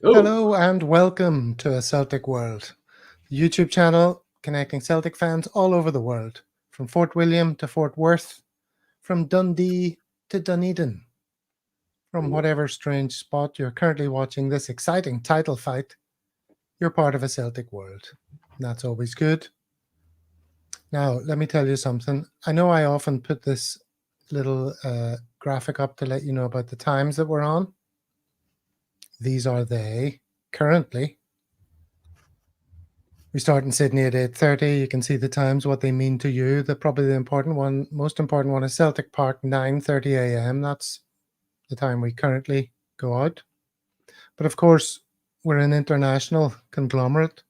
Oh, Hello and welcome to A Celtic World, the YouTube channel connecting Celtic fans all over the world, from Fort William to Fort Worth, from Dundee to Dunedin. From whatever strange spot you're currently watching this exciting title fight, you're part of A Celtic World. And that's always good. Now, let me tell you something. I know I often put this little graphic up to let you know about the times that we're on. These are they currently. We start in Sydney at 8:30. You can see the times, what they mean to you. Probably the important one, most important one is Celtic Park, 9:30 a.m. That's the time we currently go out. But of course, we're an international conglomerate,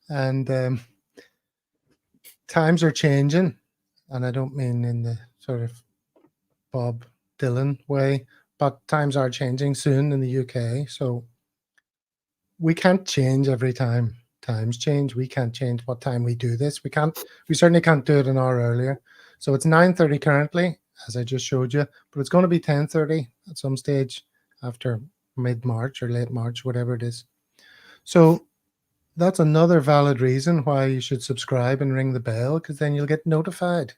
and times are changing. And I don't mean in the sort of Bob Dylan way, but times are changing soon in the UK. So we can't change every time times change. We can't change what time we do this. We certainly can't do it an hour earlier. So it's 9:30 currently, as I just showed you, but it's going to be 10:30 at some stage after mid-March or late March, whatever it is. So that's another valid reason why you should subscribe and ring the bell, because then you'll get notified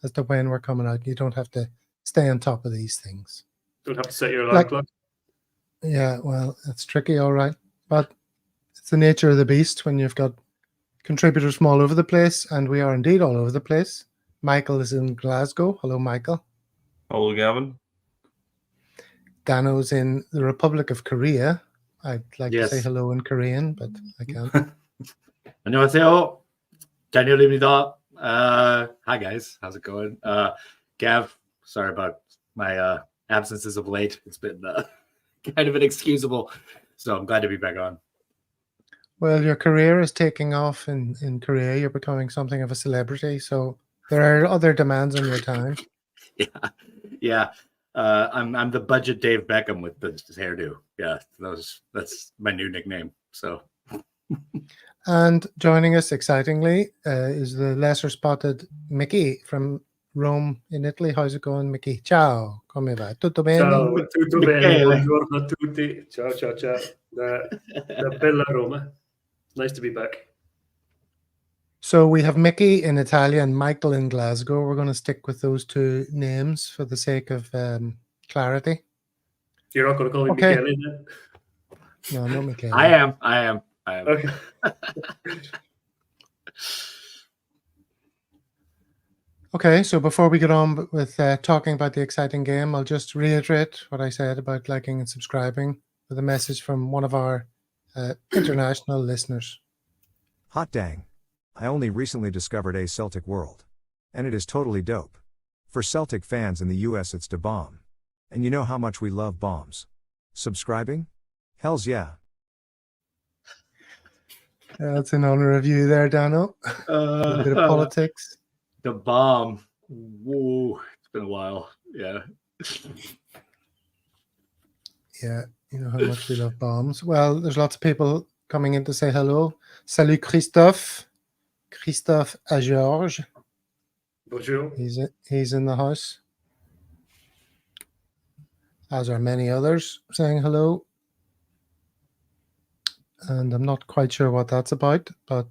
as to when we're coming out. You don't have to stay on top of these things. Don't have to set your alarm clock. Yeah, well, it's tricky, all right. But it's the nature of the beast when you've got contributors from all over the place, and we are indeed all over the place. Michael is in Glasgow. Hello, Michael. Hello, Gavin. Dano's in the Republic of Korea. I'd like to say hello in Korean, but I can't. 안녕하세요. 다녀옵니다. Hi guys, how's it going? Gav, sorry about my absences of late. It's been kind of inexcusable, so I'm glad to be back on. Well, your career is taking off in Korea. You're becoming something of a celebrity, so there are other demands on your time. Yeah. I'm the budget Dave Beckham with the hairdo. Yeah, that's my new nickname. So. And joining us excitingly is the lesser spotted Mickey from Rome in Italy. How's it going, Mickey? Ciao, come va? Tutto bene? Ciao, tutto bene. Buongiorno a tutti. Ciao, ciao, ciao. Da bella Roma. Nice to be back. So we have Mickey in Italia and Michael in Glasgow. We're going to stick with those two names for the sake of clarity. You're not going to call me Michele then? No, not Michele. I am. Okay. Okay, so before we get on with talking about the exciting game, I'll just reiterate what I said about liking and subscribing with a message from one of our international listeners. Hot dang. I only recently discovered A Celtic World. And it is totally dope. For Celtic fans in the US it's da bomb. And you know how much we love bombs. Subscribing? Hells yeah. That's in honor of you there, Dano. A bit of politics. The bomb. Whoa, it's been a while. Yeah. Yeah, you know how much we love bombs. Well, there's lots of people coming in to say hello. Salut Christophe. Christophe à Georges. Bonjour. He's in the house. As are many others saying hello. And I'm not quite sure what that's about, but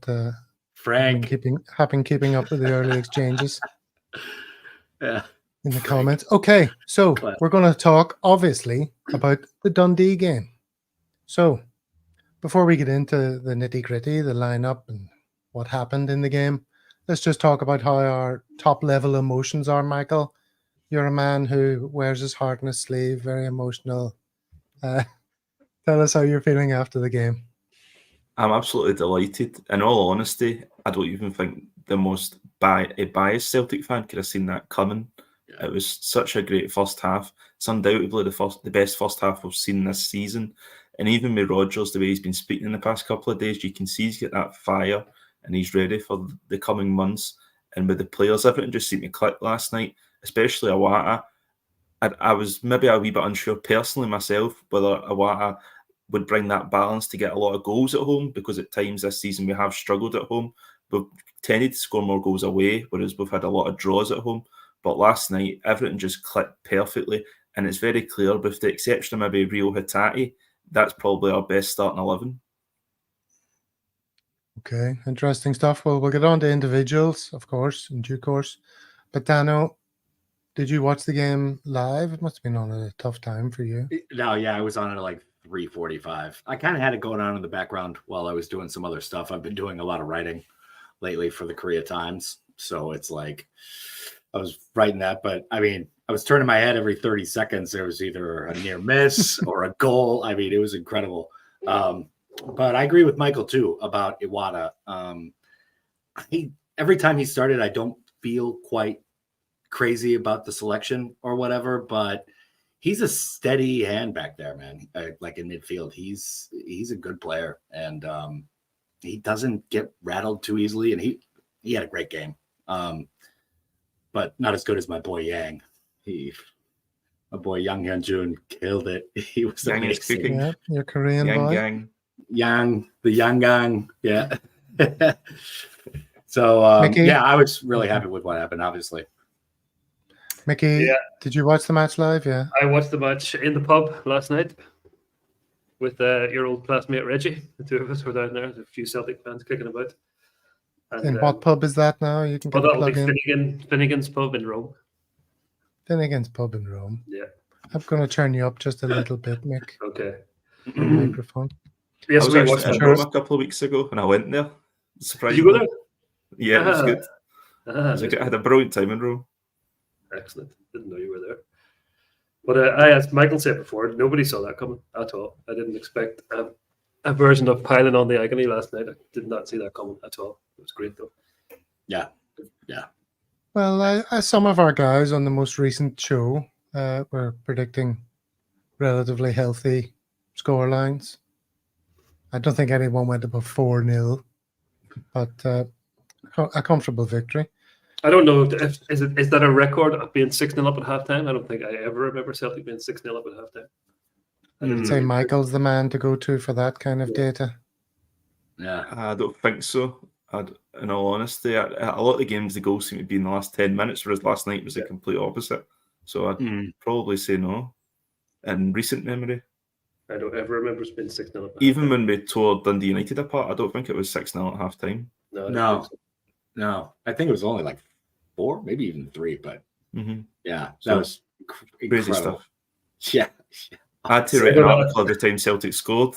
Frank. I've been keeping up with the early exchanges. Yeah. In the comments. Okay, so we're going to talk, obviously, about the Dundee game. So, before we get into the nitty-gritty, the lineup and what happened in the game, let's just talk about how our top-level emotions are, Michael. You're a man who wears his heart on his sleeve, very emotional. Tell us how you're feeling after the game. I'm absolutely delighted. In all honesty, I don't even think the most biased Celtic fan could have seen that coming. It was such a great first half. It's undoubtedly the best first half we've seen this season. And even with Rodgers, the way he's been speaking in the past couple of days, you can see he's got that fire and he's ready for the coming months. And with the players, everything just seemed to click last night, especially Awata. I was maybe a wee bit unsure personally myself whether Awata would bring that balance to get a lot of goals at home, because at times this season we have struggled at home. We've tended to score more goals away, whereas we've had a lot of draws at home. But last night, everything just clicked perfectly. And it's very clear, with the exception of maybe Rio Hatate, that's probably our best starting 11. Okay, interesting stuff. Well, we'll get on to individuals, of course, in due course. But Dano, did you watch the game live? It must have been on at a tough time for you. No, yeah, I was on at like 3:45. I kind of had it going on in the background while I was doing some other stuff. I've been doing a lot of writing lately for the Korea Times. So it's like I was writing that, but I mean, I was turning my head every 30 seconds. There was either a near miss or a goal. I mean, it was incredible. But I agree with Michael too about Iwata. Every time he started, I don't feel quite crazy about the selection or whatever, but he's a steady hand back there, man. Like in midfield, he's a good player, and he doesn't get rattled too easily. And he had a great game, but not as good as my boy Yang. My boy Yang Hyun-jun killed it. He was Yang is amazing. cooking. Yeah, your Korean Yang boy. Gang. Yang, the Yang Gang, yeah. So Mickey? yeah, I was really happy with what happened, obviously. Mickey, Yeah. did you watch the match live? Yeah. I watched the match in the pub last night with your old classmate Reggie. The two of us were down there. There's a few Celtic fans kicking about. And, In what pub is that now? You can Well, get a that'll be plug in. Finnegan's pub in Rome. Finnegan's pub in Rome. Yeah. I'm going to turn you up just a little bit, Mick. Okay. The microphone. Yes, I was we actually watched in the Rome first. a couple of weeks ago, and I went there. Did Surprisingly. you go there? Yeah, it was good. Ah, I had a brilliant time in Rome. excellent. Didn't know you were there. But as Michael said before, nobody saw that coming at all. I didn't expect a version of piling on the agony last night. I did not see that coming at all. It was great though. Yeah. Well, some of our guys on the most recent show were predicting relatively healthy score lines. I don't think anyone went above 4-0, but a comfortable victory. I don't know if is that a record of being 6-0 up at halftime. I don't think I ever remember Celtic being 6-0 up at halftime. I didn't I'd say really- Michael's the man to go to for that kind of data. Yeah. I don't think so. In all honesty, a lot of the games, the goals seem to be in the last 10 minutes, whereas last night was the complete opposite. So I'd probably say no. In recent memory, I don't ever remember us being 6-0 up at even halftime. when we tore Dundee United apart, I don't think it was 6-0 at half time. No, I don't No. think so. No, I think it was only like 4, maybe even 3, but Mm-hmm. yeah, that So, was Crazy incredible. stuff. Yeah. I had to write an article every time Celtic scored.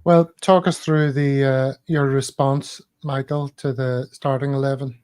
Well, talk us through your response, Michael, to the starting 11.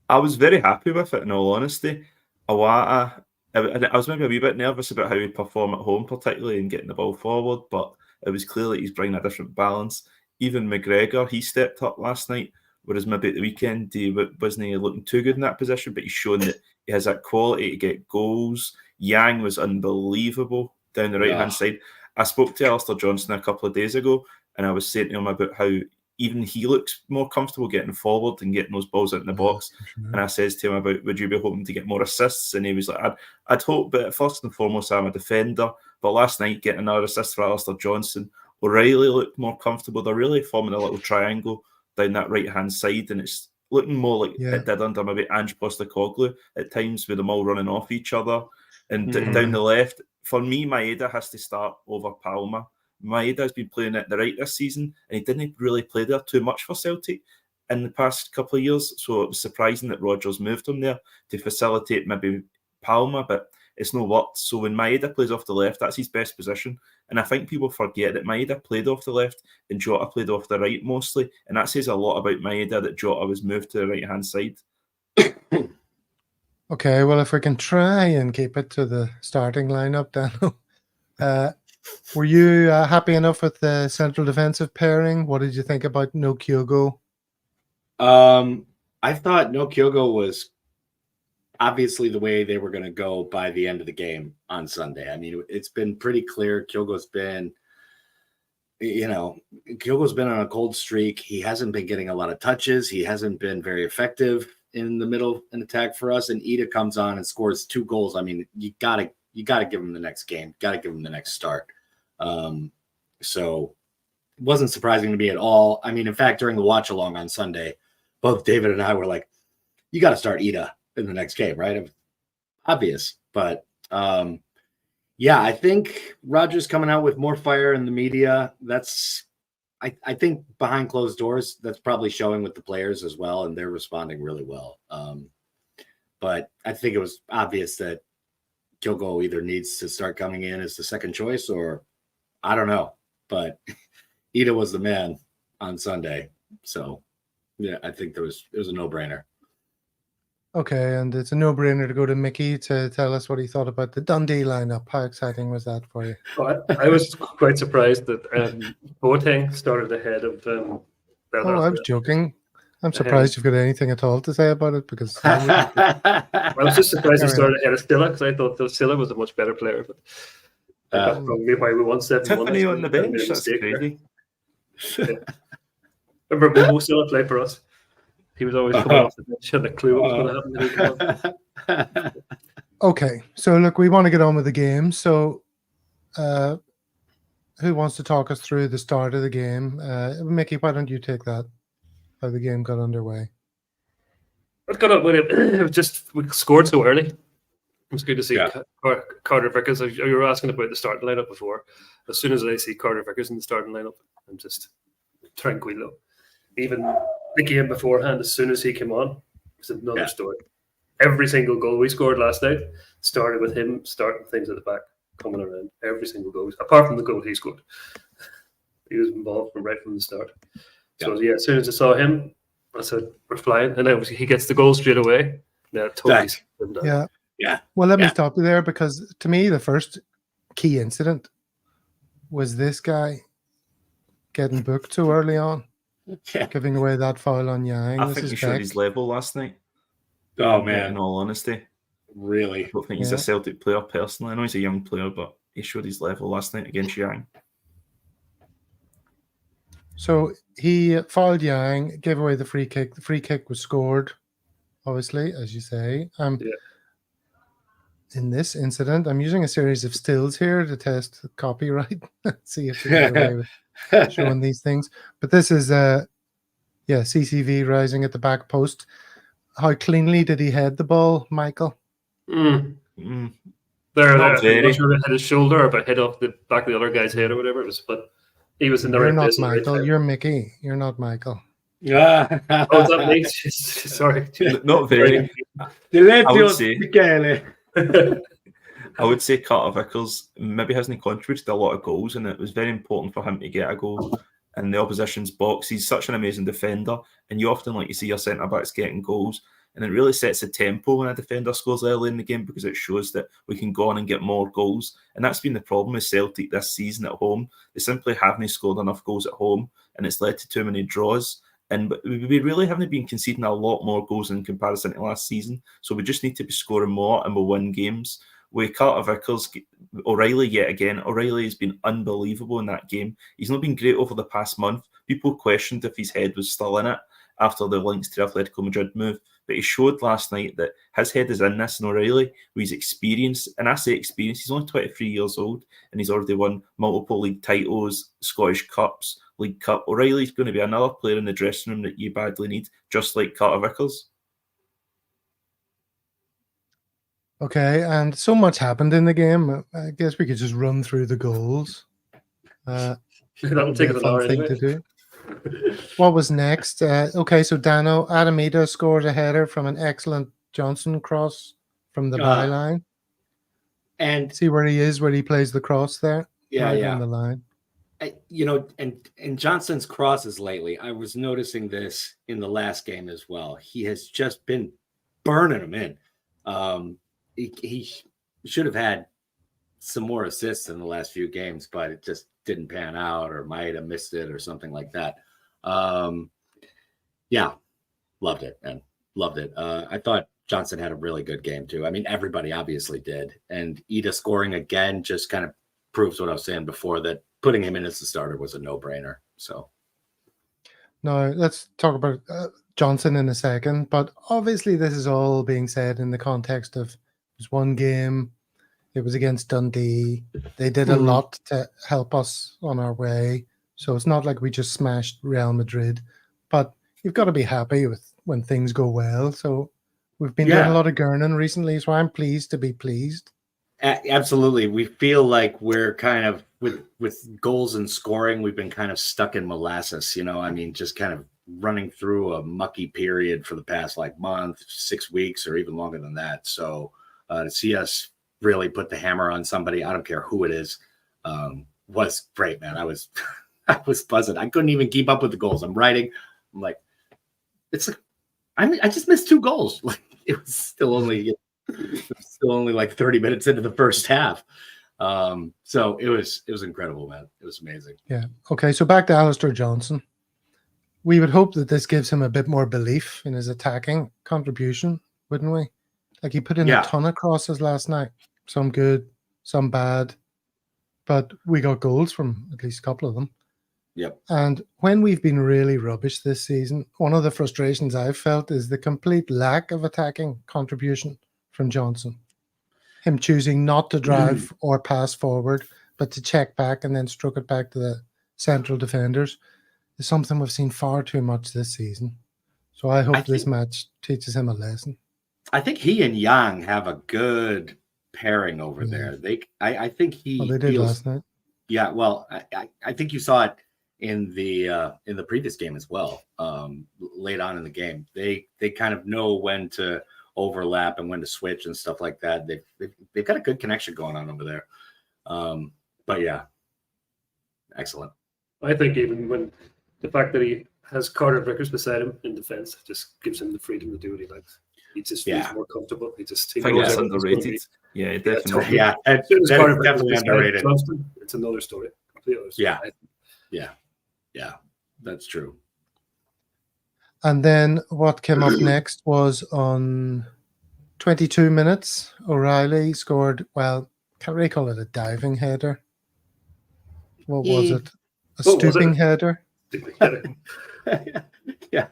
I was very happy with it, in all honesty. Iwata, I was maybe a wee bit nervous about how he'd perform at home, particularly in getting the ball forward, but it was clear that he's bringing a different balance. Even McGregor, he stepped up last night, whereas maybe at the weekend he wasn't looking too good in that position, but he's shown that he has that quality to get goals. Yang was unbelievable down the right-hand side. I spoke to Alistair Johnson a couple of days ago, and I was saying to him about how even he looks more comfortable getting forward and getting those balls out in the box. And I says to him about, would you be hoping to get more assists? And he was like, I'd hope, but first and foremost, I'm a defender. But last night, getting another assist for Alistair Johnson, O'Reilly looked more comfortable. They're really forming a little triangle down that right-hand side, and it's looking more like it did under maybe Ange Postecoglou at times, with them all running off each other. And down the left, for me, Maeda has to start over Palma. Maeda has been playing at the right this season, and he didn't really play there too much for Celtic in the past couple of years. So it was surprising that Rodgers moved him there to facilitate maybe Palma, but it's no worked. So when Maeda plays off the left, that's his best position. And I think people forget that Maeda played off the left and Jota played off the right mostly. And that says a lot about Maeda, that Jota was moved to the right-hand side. Okay, well, if we can try and keep it to the starting lineup, Daniel, were you happy enough with the central defensive pairing? What did you think about No Kyogo? I thought No Kyogo was obviously the way they were going to go by the end of the game on Sunday. I mean, it's been pretty clear. Kyogo's been on a cold streak. He hasn't been getting a lot of touches. He hasn't been very effective in the middle and attack for us. And Ida comes on and scores 2 goals. I mean, you gotta give him the next game. Got to give him the next start. So it wasn't surprising to me at all. I mean, in fact, during the watch along on Sunday, both David and I were like, you got to start Ida in the next game, right? Obvious. But Yeah, I think Rogers coming out with more fire in the media. That's, I think behind closed doors, that's probably showing with the players as well, and they're responding really well. But I think it was obvious that Kyogo either needs to start coming in as the second choice, or I don't know. But Ida was the man on Sunday, so yeah, I think it was a no-brainer. Okay, and it's a no-brainer to go to Mickey to tell us what he thought about the Dundee lineup. How exciting was that for you? Well, I was quite surprised that Boateng started ahead of. Oh, I was joking. I'm surprised you've got anything at all to say about it, because I was just surprised he Carry started ahead of Stilla, because I thought Stilla was a much better player. But that's probably why we won 7-1. Tiffany on the bench. That's crazy. Yeah. Remember Momo Stilla played for us? He was always coming off the bench, had a clue what was going to happen. Okay, so look, we want to get on with the game. So, who wants to talk us through the start of the game? Mickey, why don't you take that? How the game got underway? What got up with it? It was just we scored so early. It was good to see Carter Vickers. You were asking about the starting lineup before. As soon as I see Carter Vickers in the starting lineup, I'm just tranquilo. Even the game beforehand, as soon as he came on, it's another story. Every single goal we scored last night started with him starting things at the back, coming around. Every single goal, apart from the goal he scored. He was involved right from the start. So, as soon as I saw him, I said, we're flying. And then he gets the goal straight away. Yeah, totally. Yeah. Well, let me stop you there, because to me, the first key incident was this guy getting booked too early on, giving away that foul on Yang. I think he showed his level last night. Oh, man. In all honesty. Really? I don't think he's a Celtic player personally. I know he's a young player, but he showed his level last night against Yang. So he fouled Yang, gave away the free kick. The free kick was scored, obviously, as you say. In this incident, I'm using a series of stills here to test the copyright, see if we get away with showing these things. But this is, CCV rising at the back post. How cleanly did he head the ball, Michael? I'm not sure it hit his shoulder, or hit off the back of the other guy's head or whatever it was, but he was in the right place. You're not Michael. You're Mickey. You're not Michael. Oh, is that me? Sorry. Not very. I would say Carter Vickers maybe hasn't contributed a lot of goals, and it was very important for him to get a goal in the opposition's box. He's such an amazing defender, and you often like to see your centre-backs getting goals, and it really sets the tempo when a defender scores early in the game, because it shows that we can go on and get more goals. And that's been the problem with Celtic this season at home. They simply haven't scored enough goals at home, and it's led to too many draws. And we really haven't been conceding a lot more goals in comparison to last season. So we just need to be scoring more, and we'll win games. With Carter Vickers, O'Reilly yet again. O'Reilly has been unbelievable in that game. He's not been great over the past month. People questioned if his head was still in it after the links to the Atletico Madrid move. But he showed last night that his head is in this, and O'Reilly, with his experience, and I say experience, he's only 23 years old, and he's already won multiple league titles, Scottish Cups, League Cup. O'Reilly's going to be another player in the dressing room that you badly need, just like Carter Vickers. Okay, and so much happened in the game. I guess we could just run through the goals. That'll take an hour anyway. To do. What was next? Okay, so Dano Adamita scored a header from an excellent Johnson cross from the byline. And see where he is, where he plays the cross there? On the line. And Johnson's crosses lately, I was noticing this in the last game as well. He has just been burning them in. He should have had some more assists in the last few games, but it just didn't pan out, or might have missed it or something like that. Loved it, man. Loved it. I thought Johnson had a really good game too. I mean, everybody obviously did. And Ida scoring again just kind of proves what I was saying before, that putting him in as the starter was a no-brainer. So now let's talk about Johnson in a second, but obviously this is all being said in the context of it was one game. It was against Dundee. They did a lot to help us on our way. So it's not like we just smashed Real Madrid, but you've got to be happy with when things go well. So we've been doing a lot of gurning recently, so I'm pleased to be pleased. Absolutely. We feel like we're kind of with goals and scoring, we've been kind of stuck in molasses, I mean, just kind of running through a mucky period for the past like month, 6 weeks, or even longer than that. So to see us really put the hammer on somebody, I don't care who it is, was great, man. I was buzzing. I couldn't even keep up with the goals. I'm writing. I'm like, I just missed 2 goals. Like it was still only like 30 minutes into the first half. So it was incredible, man. It was amazing. Yeah. Okay. So back to Alistair Johnson. We would hope that this gives him a bit more belief in his attacking contribution, wouldn't we? Like he put in a ton of crosses last night. Some good, some bad. But we got goals from at least a couple of them. Yep. And when we've been really rubbish this season, one of the frustrations I've felt is the complete lack of attacking contribution from Johnson. Him choosing not to drive or pass forward, but to check back and then stroke it back to the central defenders is something we've seen far too much this season. So I hope this match teaches him a lesson. I think he and Yang have a good pairing over there. I think he they did last night. Yeah, well, I think you saw it in the previous game as well. Late on in the game, they kind of know when to overlap and when to switch and stuff like that. They've got a good connection going on over there. But yeah, excellent. I think even when the fact that he has Carter Vickers beside him in defense just gives him the freedom to do what he likes. He just feels more comfortable. He think it's underrated. Yeah, definitely. Yeah, as soon as Carter Vickers definitely underrated. It's another story. Yeah, that's true. And then what came up next was on 22 minutes, O'Reilly scored, well, can't really call it a diving header. What was it? A stooping header? Yeah.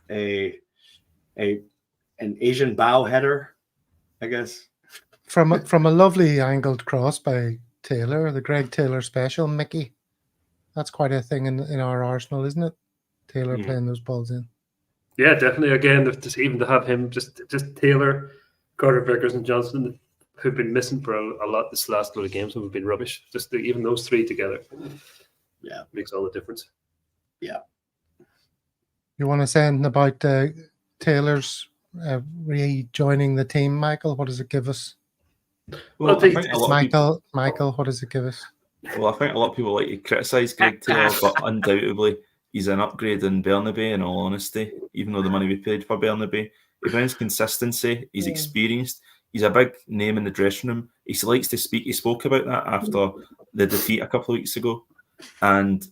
An Asian bow header, I guess. From a lovely angled cross by Taylor, the Greg Taylor special, Mickey. That's quite a thing in our arsenal, isn't it? Taylor playing those balls in. Yeah, definitely. Again, even to have him, just Taylor, Carter Vickers, and Johnson, who've been missing for a lot this last lot of games, and have been rubbish. Just even those 3 together, makes all the difference. Yeah. You want to say anything about Taylor's rejoining the team, Michael? What does it give us? Well, Michael, what does it give us? Well, I think a lot of people like to criticise Greg Taylor, but undoubtedly he's an upgrade in Burnaby, in all honesty, even though the money we paid for Burnaby. He brings consistency, he's experienced, he's a big name in the dressing room. He likes to speak. He spoke about that after the defeat a couple of weeks ago. And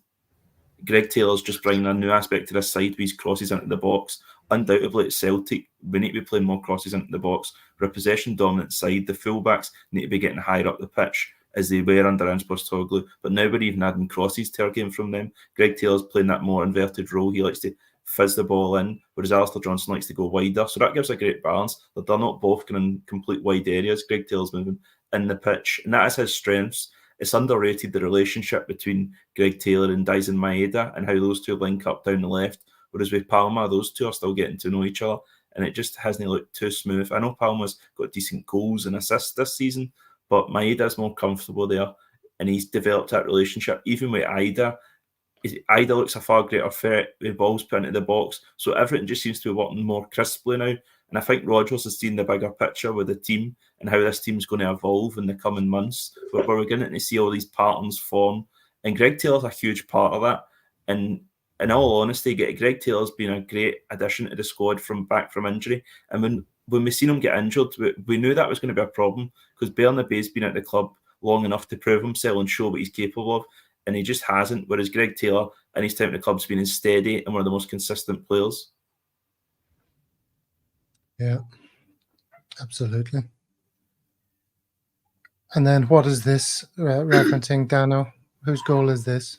Greg Taylor's just bringing a new aspect to this side with his crosses into the box. Undoubtedly at Celtic, we need to be playing more crosses into the box. We're a possession-dominant side. The fullbacks need to be getting higher up the pitch, as they were under Anspostoglu, but now we're even adding crosses to our game from them. Greg Taylor's playing that more inverted role. He likes to fizz the ball in, whereas Alistair Johnson likes to go wider. So that gives a great balance. That they're not both going in complete wide areas. Greg Taylor's moving in the pitch, and that is his strengths. It's underrated, the relationship between Greg Taylor and Dyson Maeda and how those two link up down the left. Whereas with Palma, those two are still getting to know each other, and it just hasn't looked too smooth. I know Palma's got decent goals and assists this season, but Maeda's more comfortable there, and he's developed that relationship. Even with Ida looks a far greater threat with balls put into the box, so everything just seems to be working more crisply now. And I think Rodgers has seen the bigger picture with the team and how this team's going to evolve in the coming months, where we're getting to see all these patterns form. And Greg Taylor's a huge part of that. And in all honesty, Greg Taylor's been a great addition to the squad back from injury. And when we seen him get injured, we knew that was going to be a problem, because Burnaby's been at the club long enough to prove himself and show what he's capable of, and he just hasn't. Whereas Greg Taylor, in his time at the club, has been steady and one of the most consistent players. Yeah, absolutely. And then what is this referencing, Dano? Whose goal is this?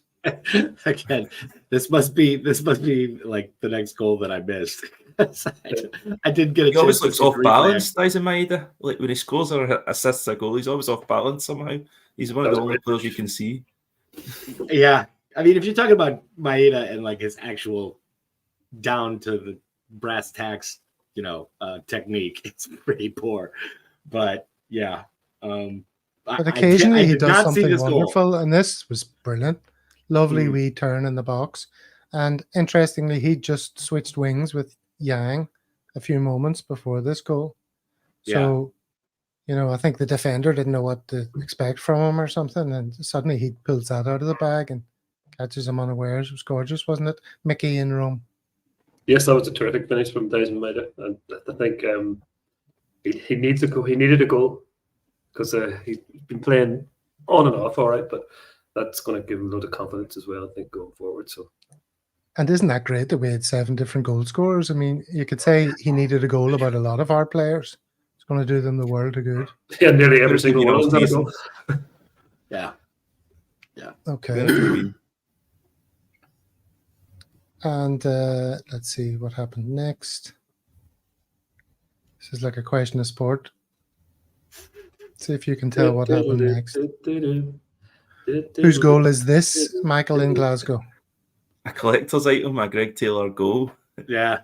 Again, this must be like the next goal that I missed. I didn't get a chance. He always looks off balance, Dyson Maeda. Like when he scores or assists a goal, he's always off balance somehow. He's one of the only players you can see. Yeah, I mean, if you're talking about Maeda and like his actual down to the brass tacks, technique, it's pretty poor. But yeah. But occasionally he did does not see something this goal. wonderful, and this was brilliant. Lovely Mm. wee turn in the box. And interestingly, he just switched wings with Yang a few moments before this goal. So, I think the defender didn't know what to expect from him or something, and suddenly he pulls that out of the bag and catches him unawares. It was gorgeous, wasn't it? Mickey in Rome. Yes, that was a terrific finish from Dyson Maida, and I think he needs a goal. He needed a goal because he's been playing on and off, all right, but that's going to give him a lot of confidence as well, I think, going forward. So, and isn't that great that we had 7 different goal scorers? I mean, you could say he needed a goal about a lot of our players. It's going to do them the world of good. yeah, nearly every single one of them had a goal. Yeah. Okay. And let's see what happened next. This is like a question of sport. See if you can tell what happened next. Whose goal is this, Michael, in Glasgow? A collector's item, a Greg Taylor goal. Yeah.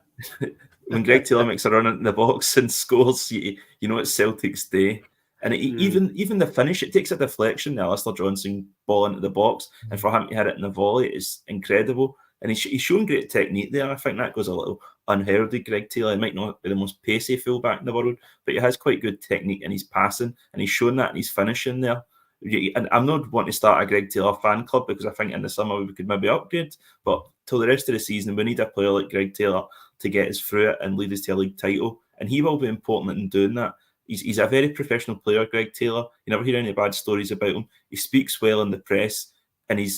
When Greg Taylor makes a run into the box and scores, you know it's Celtic's day. And even the finish, it takes a deflection, the Alistair Johnson ball into the box, and for him to hit it in the volley is incredible. And he's shown great technique there. I think that goes a little unheralded. Greg Taylor, he might not be the most pacey fullback in the world, but he has quite good technique in his passing, and he's shown that in his finishing there. And I'm not wanting to start a Greg Taylor fan club because I think in the summer we could maybe upgrade, but till the rest of the season we need a player like Greg Taylor to get us through it and lead us to a league title, and he will be important in doing that. He's a very professional player, Greg Taylor. You never hear any bad stories about him. He speaks well in the press, and him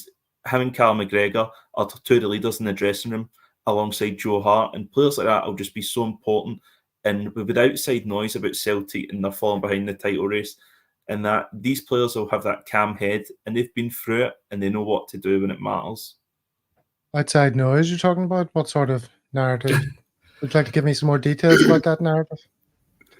and Carl McGregor are 2 of the leaders in the dressing room alongside Joe Hart, and players like that will just be so important. And with outside noise about Celtic and they're falling behind the title race, and that these players will have that calm head, and they've been through it, and they know what to do when it matters. Outside noise you're talking about? What sort of narrative? Would you like to give me some more details about that narrative?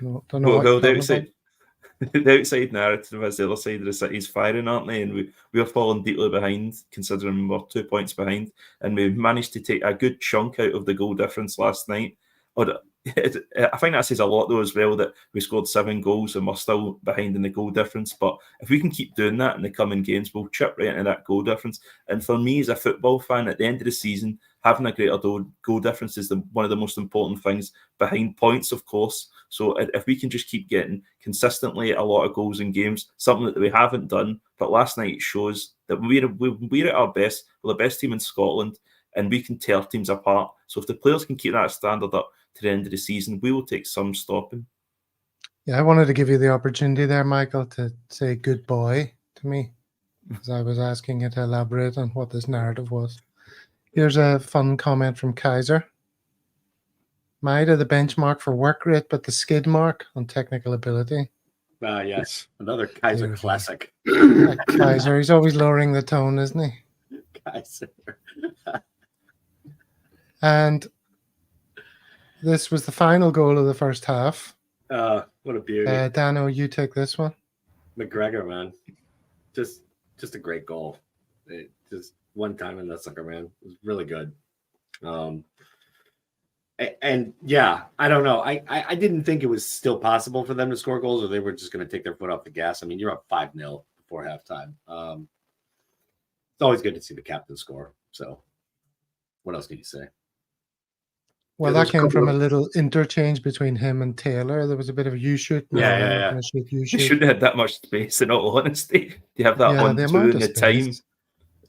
Don't know Well, the outside narrative is the other side of the city's firing, aren't they? And we are falling deeply behind, considering we're 2 points behind, and we managed to take a good chunk out of the goal difference last night. I think that says a lot, though, as well, that we scored 7 goals and we're still behind in the goal difference. But if we can keep doing that in the coming games, we'll chip right into that goal difference. And for me, as a football fan, at the end of the season, having a greater goal difference is one of the most important things, behind points, of course. So if we can just keep getting consistently a lot of goals in games, something that we haven't done, but last night shows that we're at our best. We're the best team in Scotland, and we can tear teams apart. So if the players can keep that standard up to the end of the season, we will take some stopping. Yeah, I wanted to give you the opportunity there, Michael, to say good boy to me, because I was asking you to elaborate on what this narrative was. Here's a fun comment from Kaiser. Maida, the benchmark for work rate, but the skid mark on technical ability. Yes, another Kaiser classic. Kaiser, he's always lowering the tone, isn't he? Kaiser. And this was the final goal of the first half. What a beauty. Dano, you take this one. McGregor, man. Just a great goal. Just one time in that sucker, man. It was really good. And yeah, I don't know. I didn't think it was still possible for them to score goals, or they were just going to take their foot off the gas. I mean, you're up 5-0 before halftime. It's always good to see the captain score. So what else can you say? Well, that came from a little interchange between him and Taylor. There was a bit of you shoot. Yeah. You shouldn't have had that much space, in all honesty. You have that 1-2 in the time.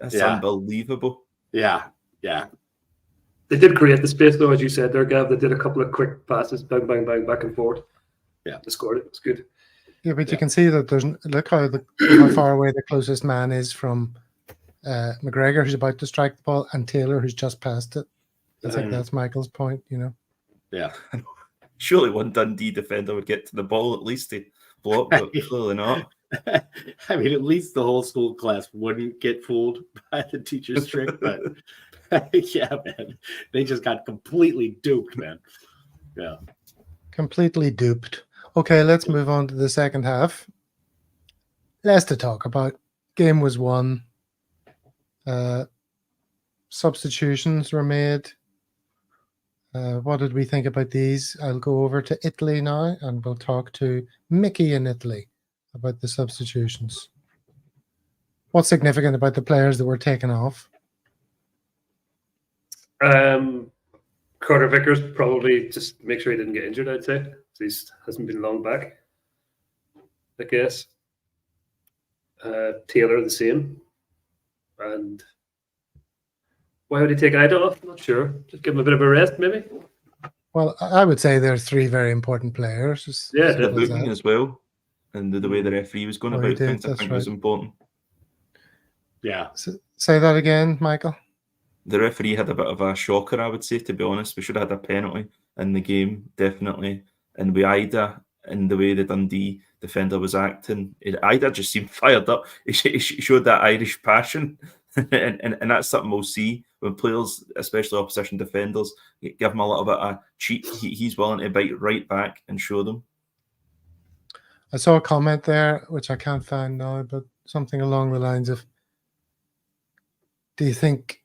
That's unbelievable. Yeah. They did create the space, though, as you said there, Gav. They did a couple of quick passes, bang, bang, bang, back and forth. Yeah. They scored it. It's good. Yeah, but you can see that look how far away the closest man is from McGregor, who's about to strike the ball, and Taylor, who's just passed it. I think that's Michael's point, Yeah. Surely one Dundee defender would get to the ball at least to block, but clearly not. I mean, at least the whole school class wouldn't get fooled by the teacher's trick, but yeah, man, they just got completely duped, man. Yeah. Completely duped. Okay, let's move on to the second half. Less to talk about. Game was won. Substitutions were made. What did we think about these? I'll go over to Italy now, and we'll talk to Mickey in Italy. about the substitutions? What's significant about the players that were taken off? Carter Vickers probably just make sure he didn't get injured, I'd say. He hasn't been long back, I guess. Taylor the same. And why would he take Ida off? Not sure. Just give him a bit of a rest, maybe. Well, I would say there are three very important players. Yeah, The booking as well, and the way the referee was going about things, I think was important. Yeah. Say that again, Michael. The referee had a bit of a shocker, I would say, to be honest. We should have had a penalty in the game, definitely. And with Ida, and the way the Dundee defender was acting, Ida just seemed fired up. He showed that Irish passion. and that's something we'll see when players, especially opposition defenders, give him a little bit of cheat. He's willing to bite right back and show them. I saw a comment there, which I can't find now, but something along the lines of, do you think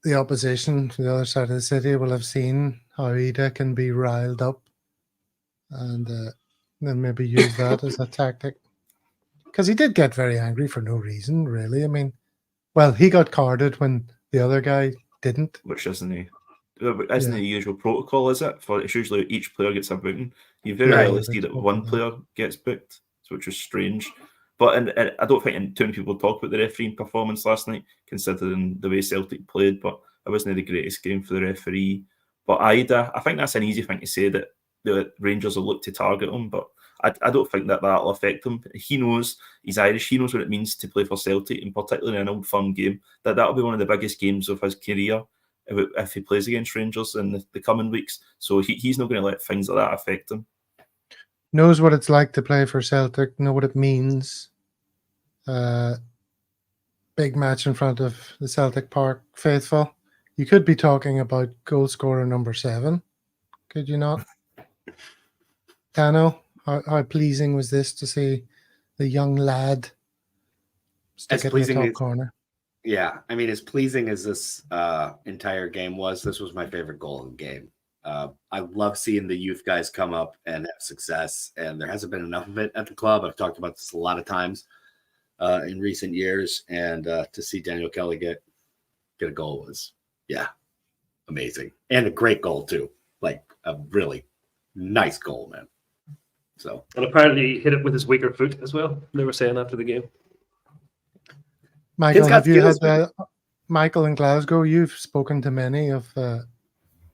the opposition to the other side of the city will have seen how Ida can be riled up and then maybe use that as a tactic? Because he did get very angry for no reason, really. I mean, well, he got carded when the other guy didn't. Which isn't the usual protocol, is it? It's usually each player gets a booking. You very rarely see that one player gets booked, which is strange. But and I don't think too many people talk about the refereeing performance last night, considering the way Celtic played, but it wasn't the greatest game for the referee. But Ida, I think that's an easy thing to say, that the Rangers will look to target him, but I don't think that'll affect him. He knows he's Irish. He knows what it means to play for Celtic, and particularly in an Old Firm game. That'll be one of the biggest games of his career if he plays against Rangers in the coming weeks. So he's not going to let things like that affect him. Knows what it's like to play for Celtic, know what it means. Big match in front of the Celtic Park faithful. You could be talking about goal scorer number 7, could you not? Dano, how pleasing was this to see the young lad stick it in the top corner? Yeah, I mean, as pleasing as this entire game was, this was my favorite goal of the game. I love seeing the youth guys come up and have success, and there hasn't been enough of it at the club. I've talked about this a lot of times in recent years, and to see Daniel Kelly get a goal was, amazing. And a great goal, too. Like, a really nice goal, man. So, and apparently he hit it with his weaker foot as well. They were saying after the game. Michael, have you had Michael in Glasgow? You've spoken to many of the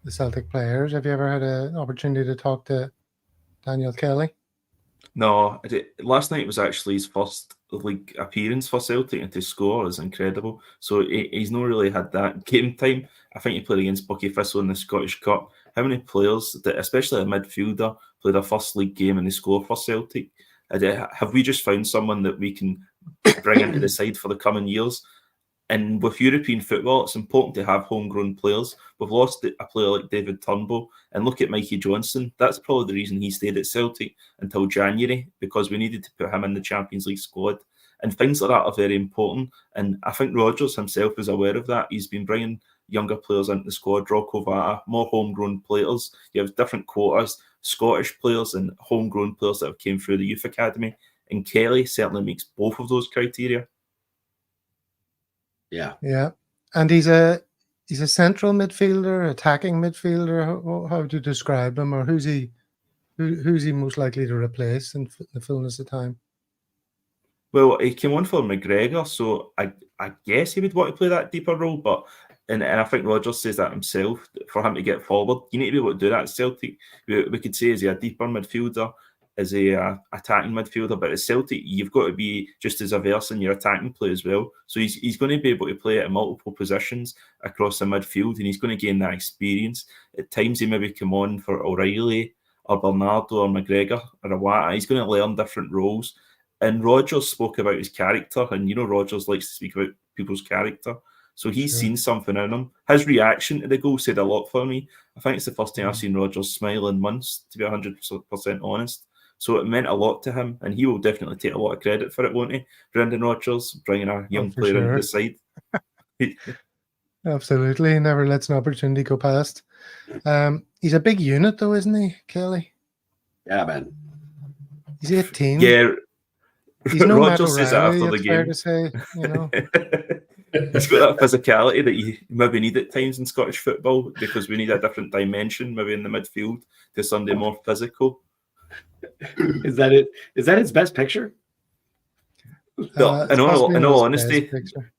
Celtic players. Have you ever had an opportunity to talk to Daniel Kelly? No, last night was actually his first league appearance for Celtic, and to score is incredible. So he's not really had that game time. I think he played against Bucky Thistle in the Scottish Cup. How many players, especially a midfielder, played a first league game and they score for Celtic? Have we just found someone that we can bring into the side for the coming years? And with European football, it's important to have homegrown players. We've lost a player like David Turnbull, and look at Mikey Johnson. That's probably the reason he stayed at Celtic until January, because we needed to put him in the Champions League squad. And things like that are very important. And I think Rodgers himself is aware of that. He's been bringing younger players into the squad, Rocco Vata, more homegrown players. You have different quotas, Scottish players and homegrown players that have came through the youth academy. And Kelly certainly meets both of those criteria. Yeah. And he's a central midfielder, attacking midfielder. How would you describe him, or who's he most likely to replace in the fullness of time? Well, he came on for McGregor, so I guess he would want to play that deeper role, but and I think Rodgers says that himself, for him to get forward, you need to be able to do that at Celtic. We could say, is he a deeper midfielder? Is he a attacking midfielder? But at Celtic, you've got to be just as averse in your attacking play as well. So he's going to be able to play at multiple positions across the midfield, and he's going to gain that experience. At times, he maybe come on for O'Reilly or Bernardo or McGregor or Awata. He's going to learn different roles. And Rodgers spoke about his character, and Rodgers likes to speak about people's character. So he's seen something in him. His reaction to the goal said a lot for me. I think it's the first time I've seen Rodgers smile in months, to be 100% honest. So it meant a lot to him, and he will definitely take a lot of credit for it, won't he? Brendanrodgers, bringing a young player into the side. Absolutely. He never lets an opportunity go past. He's a big unit, though, isn't he, Kelly? Yeah, man. He's 18. Yeah. He's no Matt Rodgers says that O'Reilly, after the it's fair game. to say, you know. He's got that physicality that you maybe need at times in Scottish football because we need a different dimension, maybe in the midfield, to somebody more physical. Is that it? Is that his best picture? No, It's in possibly not all his best honesty, picture.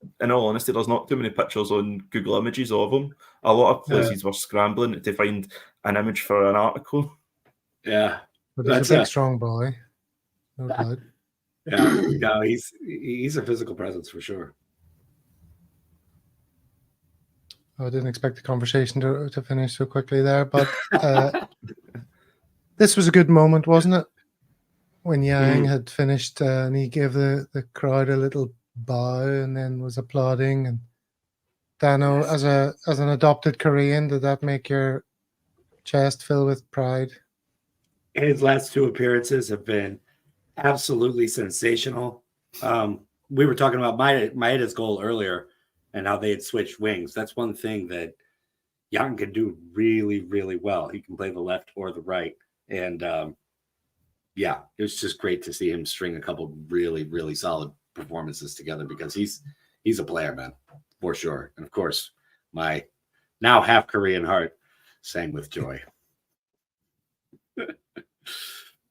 there's not too many pictures on Google Images of him. A lot of places were scrambling to find an image for an article. Yeah, But he's That's a big, a- strong boy. No doubt. yeah. No, he's a physical presence for sure. I didn't expect the conversation to finish so quickly there, but this was a good moment, wasn't it? When Yang had finished and he gave the crowd a little bow and then was applauding. And Dano, as an adopted Korean, did that make your chest fill with pride? His last two appearances have been absolutely sensational. We were talking about Maeda's goal earlier and how they had switched wings. That's one thing that Yang can do really, really well. He can play the left or the right. And yeah, it was just great to see him string a couple really, really solid performances together because he's a player, man, for sure. And of course, my now half Korean heart sang with joy.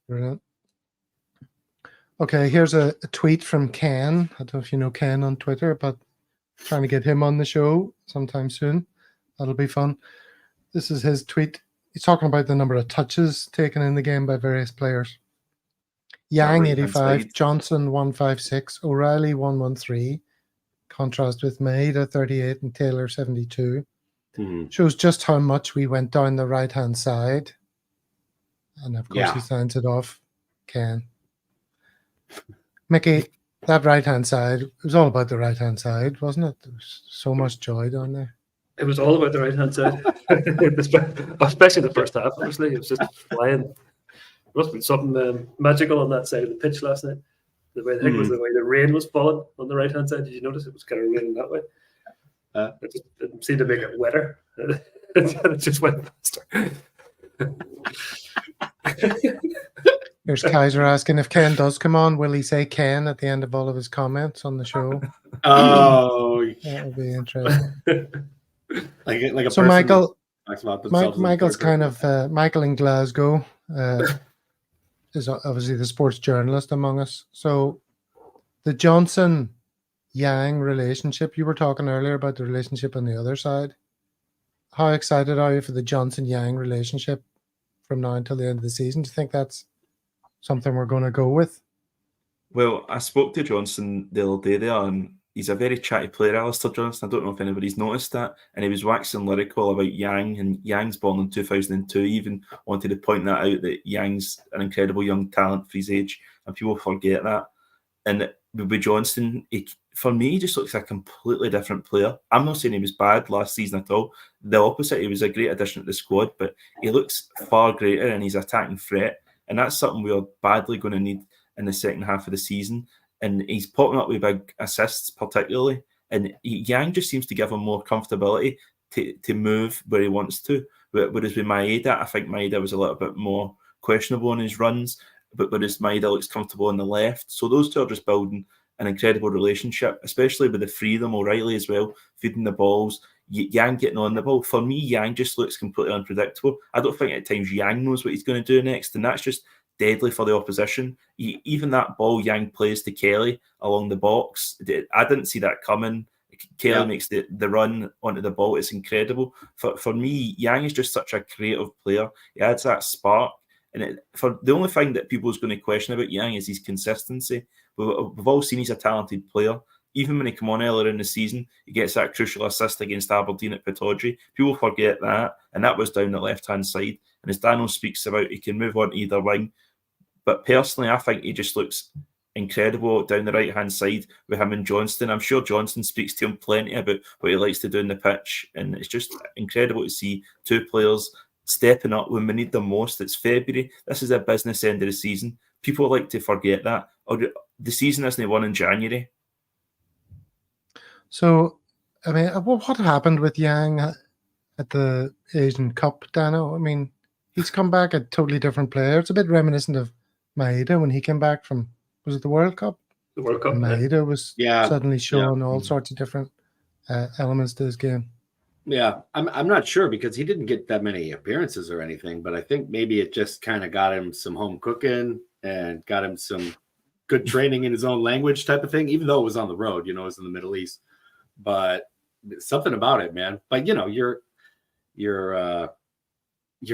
Brilliant. Okay, here's a tweet from Ken. I don't know if you know Ken on Twitter, but trying to get him on the show sometime soon. That'll be fun. This is his tweet. He's talking about the number of touches taken in the game by various players. Yang right-hand 85, side. Johnson 156, O'Reilly 113. Contrast with Maeda 38 and Taylor 72. Shows just how much we went down the right-hand side. And of course, he signs it off, Ken. Mickey, that right-hand side, it was all about the right-hand side, wasn't it? There was so much joy down there. It was all about the right hand side, especially the first half. Obviously, it was just flying. There must have been something magical on that side of the pitch last night. The way I think it was the way the rain was falling on the right hand side. Did you notice it was kind of raining that way? It seemed to make it wetter. It just went faster. Here's Kaiser asking if Ken does come on, will he say Ken at the end of all of his comments on the show? Oh, That would be interesting. like a So person Michael, talks about themselves in the Michael's third kind person. of Michael in Glasgow is obviously the sports journalist among us. So the Johnson Yang relationship, you were talking earlier about the relationship on the other side. How excited are you for the Johnson Yang relationship from now until the end of the season? Do you think that's something we're going to go with? Well, I spoke to Johnson the other day there, and he's a very chatty player, Alistair Johnson. I don't know if anybody's noticed that. And he was waxing lyrical about Yang, and Yang's born in 2002. He even wanted to point that out, that Yang's an incredible young talent for his age, and people forget that. And with Johnson, for me, he just looks like a completely different player. I'm not saying he was bad last season at all. The opposite, he was a great addition to the squad, but he looks far greater in his attacking threat. And that's something we are badly going to need in the second half of the season. And he's popping up with big assists, particularly. And Yang just seems to give him more comfortability to move where he wants to. Whereas with Maeda, I think Maeda was a little bit more questionable on his runs. But whereas Maeda looks comfortable on the left. So those two are just building an incredible relationship, especially with the freedom, O'Reilly as well, feeding the balls, Yang getting on the ball. For me, Yang just looks completely unpredictable. I don't think at times Yang knows what he's going to do next, and that's just deadly for the opposition. Even that ball Yang plays to Kelly along the box, I didn't see that coming. Kelly makes the run onto the ball. It's incredible. For me, Yang is just such a creative player. He adds that spark. And for the only thing that people is going to question about Yang is his consistency. We've all seen he's a talented player. Even when he came on earlier in the season, he gets that crucial assist against Aberdeen at Pittodrie. People forget that, and that was down the left-hand side. And as Daniel speaks about, he can move on to either wing. But personally, I think he just looks incredible down the right-hand side with him and Johnston. I'm sure Johnston speaks to him plenty about what he likes to do in the pitch, and it's just incredible to see two players stepping up when we need them most. It's February. This is a business end of the season. People like to forget that. Or the season isn't won in January. So, I mean, what happened with Yang at the Asian Cup, Dano? I mean, he's come back a totally different player. It's a bit reminiscent of Maeda when he came back from, was it the World Cup? The World Cup. Maeda was Yeah, suddenly showing all Mhm. sorts of different elements to his game. Yeah, I'm not sure because he didn't get that many appearances or anything, but I think maybe it just kind of got him some home cooking and got him some good training in his own language type of thing, even though it was on the road, it was in the Middle East. But something about it, man. But you're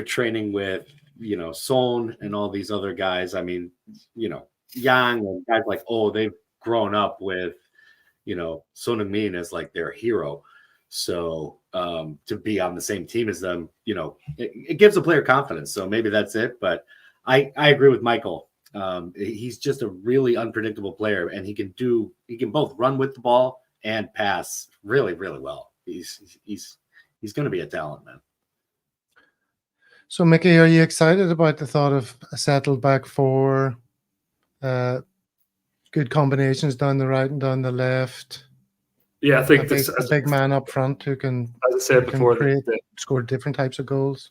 training with Son and all these other guys. I mean, Yang and guys like, they've grown up with Son Heung-min as like their hero. So to be on the same team as them, it gives a player confidence. So maybe that's it. But I agree with Michael. He's just a really unpredictable player, and he can both run with the ball and pass really, really well. He's going to be a talent, man. So, Mickey, are you excited about the thought of a settled back four, good combinations down the right and down the left? Yeah, I A think big man up front who can, as I said can before, create, score different types of goals.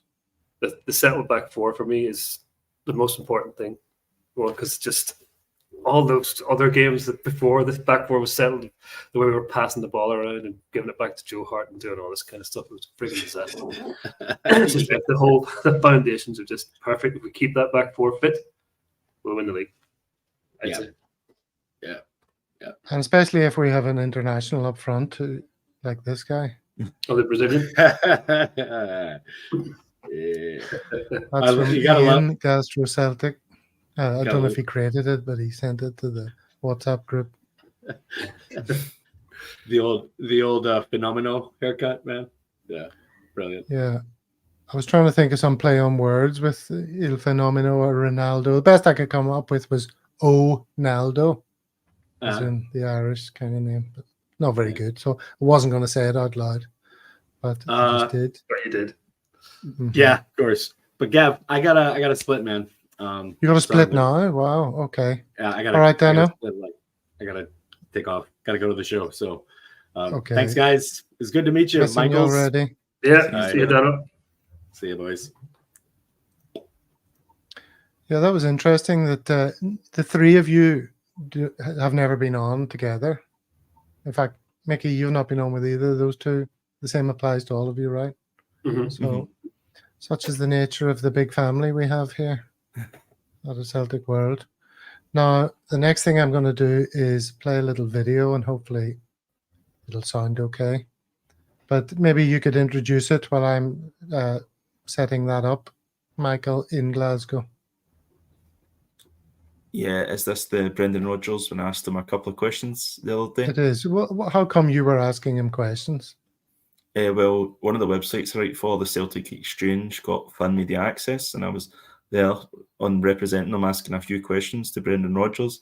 the settled back four for me is the most important thing. Well, because just all those other games that before this back four was settled, the way we were passing the ball around and giving it back to Joe Hart and doing all this kind of stuff, it was a freaking disaster. It's just like the foundations are just perfect. If we keep that back four fit, we'll win the league. I'd say. And especially if we have an international up front, like this guy. Oh, the Brazilian. That's from You gotta love- Ian Glasgowceltic. I Gotta don't know love- if he created it, but he sent it to the WhatsApp group. the old Fenomeno haircut, man. Yeah, brilliant. Yeah. I was trying to think of some play on words with Il Fenomeno or Ronaldo. The best I could come up with was O-Naldo, as in the Irish kind of name, but not very good. So I wasn't going to say it out loud, but I just did. But you did. Mhm. Yeah, of course. But Gav, I gotta split, man. You got to split now? Wow. Okay. Yeah, I gotta. All right, Dano. I gotta take off. Gotta go to the show. So, Okay. thanks, guys. It's good to meet you, Missing you Michaels. already. Yeah, see you, Dano. See you, boys. Yeah, that was interesting that the three of you have never been on together. In fact, Mickey, you've not been on with either of those two. The same applies to all of you, right? Mhm. So, such is the nature of the big family we have here at the Celtic World. Now, the next thing I'm going to do is play a little video, and hopefully it'll sound okay. But maybe you could introduce it while I'm setting that up, Michael, in Glasgow. Yeah, is this the Brendan Rodgers when I asked him a couple of questions the other day? It is. How come you were asking him questions? Well, one of the websites I write for, the Celtic Exchange, got fan media access, and I was there on representing them, asking a few questions to Brendan Rodgers,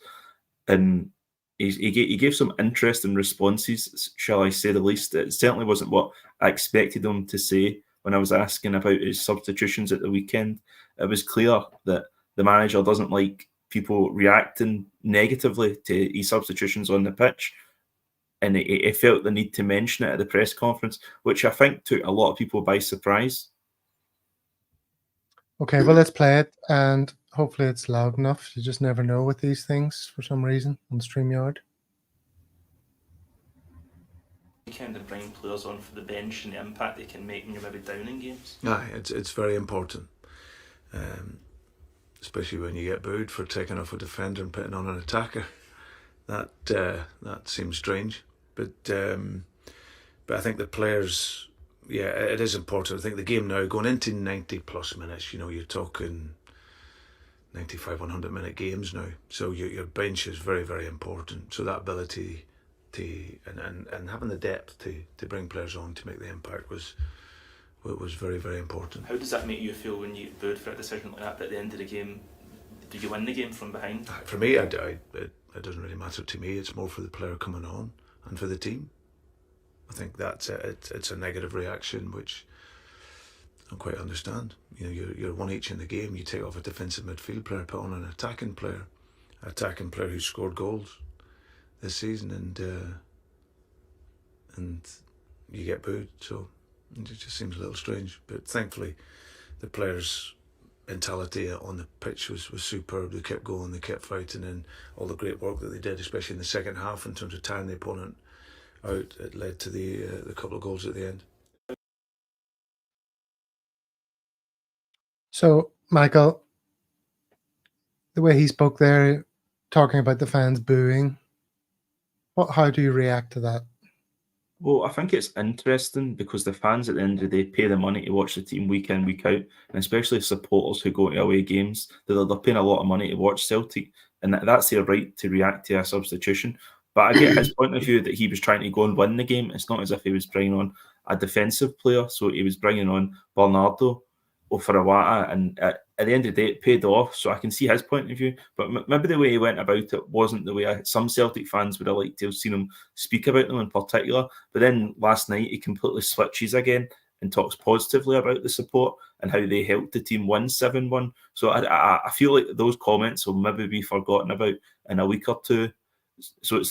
and he gave some interesting responses, shall I say the least. It certainly wasn't what I expected him to say when I was asking about his substitutions at the weekend. It was clear that the manager doesn't like people reacting negatively to his substitutions on the pitch. And he felt the need to mention it at the press conference, which I think took a lot of people by surprise. Okay, well, let's play it, and hopefully it's loud enough. You just never know with these things for some reason on StreamYard. Kind of bring players on for the bench and the impact they can make when you're maybe down in games. Aye, it's very important, especially when you get booed for taking off a defender and putting on an attacker. That seems strange, but I think the players, yeah, it is important. I think the game now going into 90 plus minutes, you're talking 95, 100 minute games now. So your bench is very, very important. So that ability to and having the depth to bring players on to make the impact was very, very important. How does that make you feel when you get booed for a decision like that? But at the end of the game, do you win the game from behind? For me, it doesn't really matter to me. It's more for the player coming on and for the team. I think that's it's a negative reaction, which I don't quite understand. You're one each in the game. You take off a defensive midfield player, put on an attacking player who scored goals this season, and you get booed. So it just seems a little strange. But thankfully, the players mentality on the pitch was superb. They kept going, they kept fighting, and all the great work that they did, especially in the second half in terms of tiring the opponent out, it led to the couple of goals at the end. So, Michael, the way he spoke there, talking about the fans booing, how do you react to that? Well, I think it's interesting because the fans at the end of the day pay the money to watch the team week in, week out, and especially supporters who go to away games, they're paying a lot of money to watch Celtic, and that's their right to react to a substitution. But I get his point of view that he was trying to go and win the game. It's not as if he was bringing on a defensive player, so he was bringing on Bernardo for Awata, and at the end of the day, it paid off. So I can see his point of view, but maybe the way he went about it wasn't the way some Celtic fans would have liked to have seen him speak about them in particular. But then last night, he completely switches again and talks positively about the support and how they helped the team win 7-1. So I feel like those comments will maybe be forgotten about in a week or two. So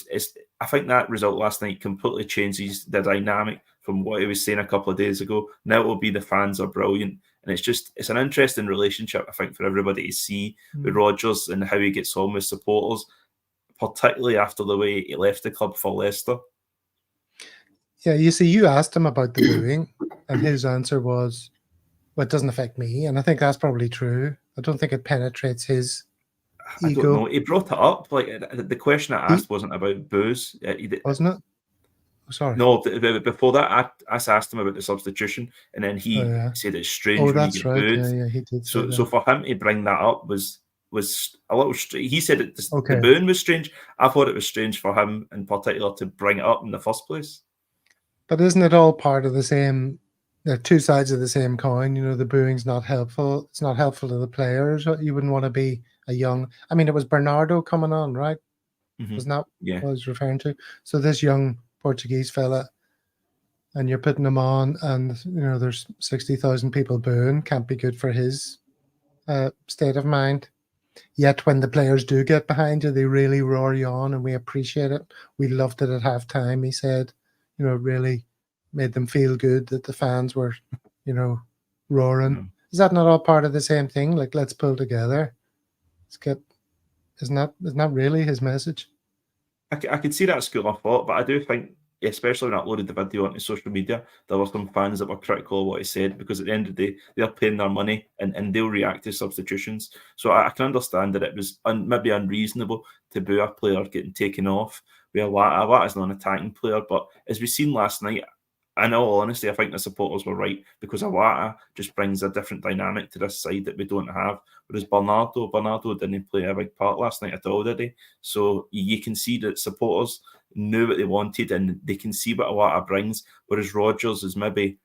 I think that result last night completely changes the dynamic from what he was saying a couple of days ago. Now it will be the fans are brilliant. And it's an interesting relationship, I think, for everybody to see with Rodgers and how he gets on with supporters, particularly after the way he left the club for Leicester. Yeah, you see, you asked him about the booing, and his answer was, well, it doesn't affect me. And I think that's probably true. I don't think it penetrates his ego. I don't know. He brought it up. Like the question I asked wasn't about boos. Wasn't it? Oh, sorry. No, before that, I asked him about the substitution, and then he said it's strange when that's you get right. booed. Yeah, he did. So for him to bring that up was a little strange. He said Okay. the booing was strange. I thought it was strange for him in particular to bring it up in the first place. But isn't it all part of the same? They're two sides of the same coin. You know, the booing's not helpful. It's not helpful to the players. You wouldn't want to be a young. I mean, it was Bernardo coming on, right? Wasn't that what I was referring to? So this young Portuguese fella, and you're putting him on, and you know there's 60,000 people booing. Can't be good for his state of mind. Yet when the players do get behind you, they really roar you on, and we appreciate it. We loved it at halftime. He said, you know, it really made them feel good that the fans were, you know, roaring. Is that not all part of the same thing? Like, let's pull together. Isn't that really his message? I can see that school of thought, but I do think, especially when I uploaded the video onto social media, there were some fans that were critical of what he said, because at the end of the day, they're paying their money and they'll react to substitutions. So I can understand that it was maybe unreasonable to boo a player getting taken off. Awata is not an attacking player, but as we've seen last night, in all honesty, I think the supporters were right, because Awata just brings a different dynamic to this side that we don't have. Whereas Bernardo didn't play a big part last night at all, did he? So you can see that supporters knew what they wanted and they can see what Awata brings, whereas Rodgers is maybe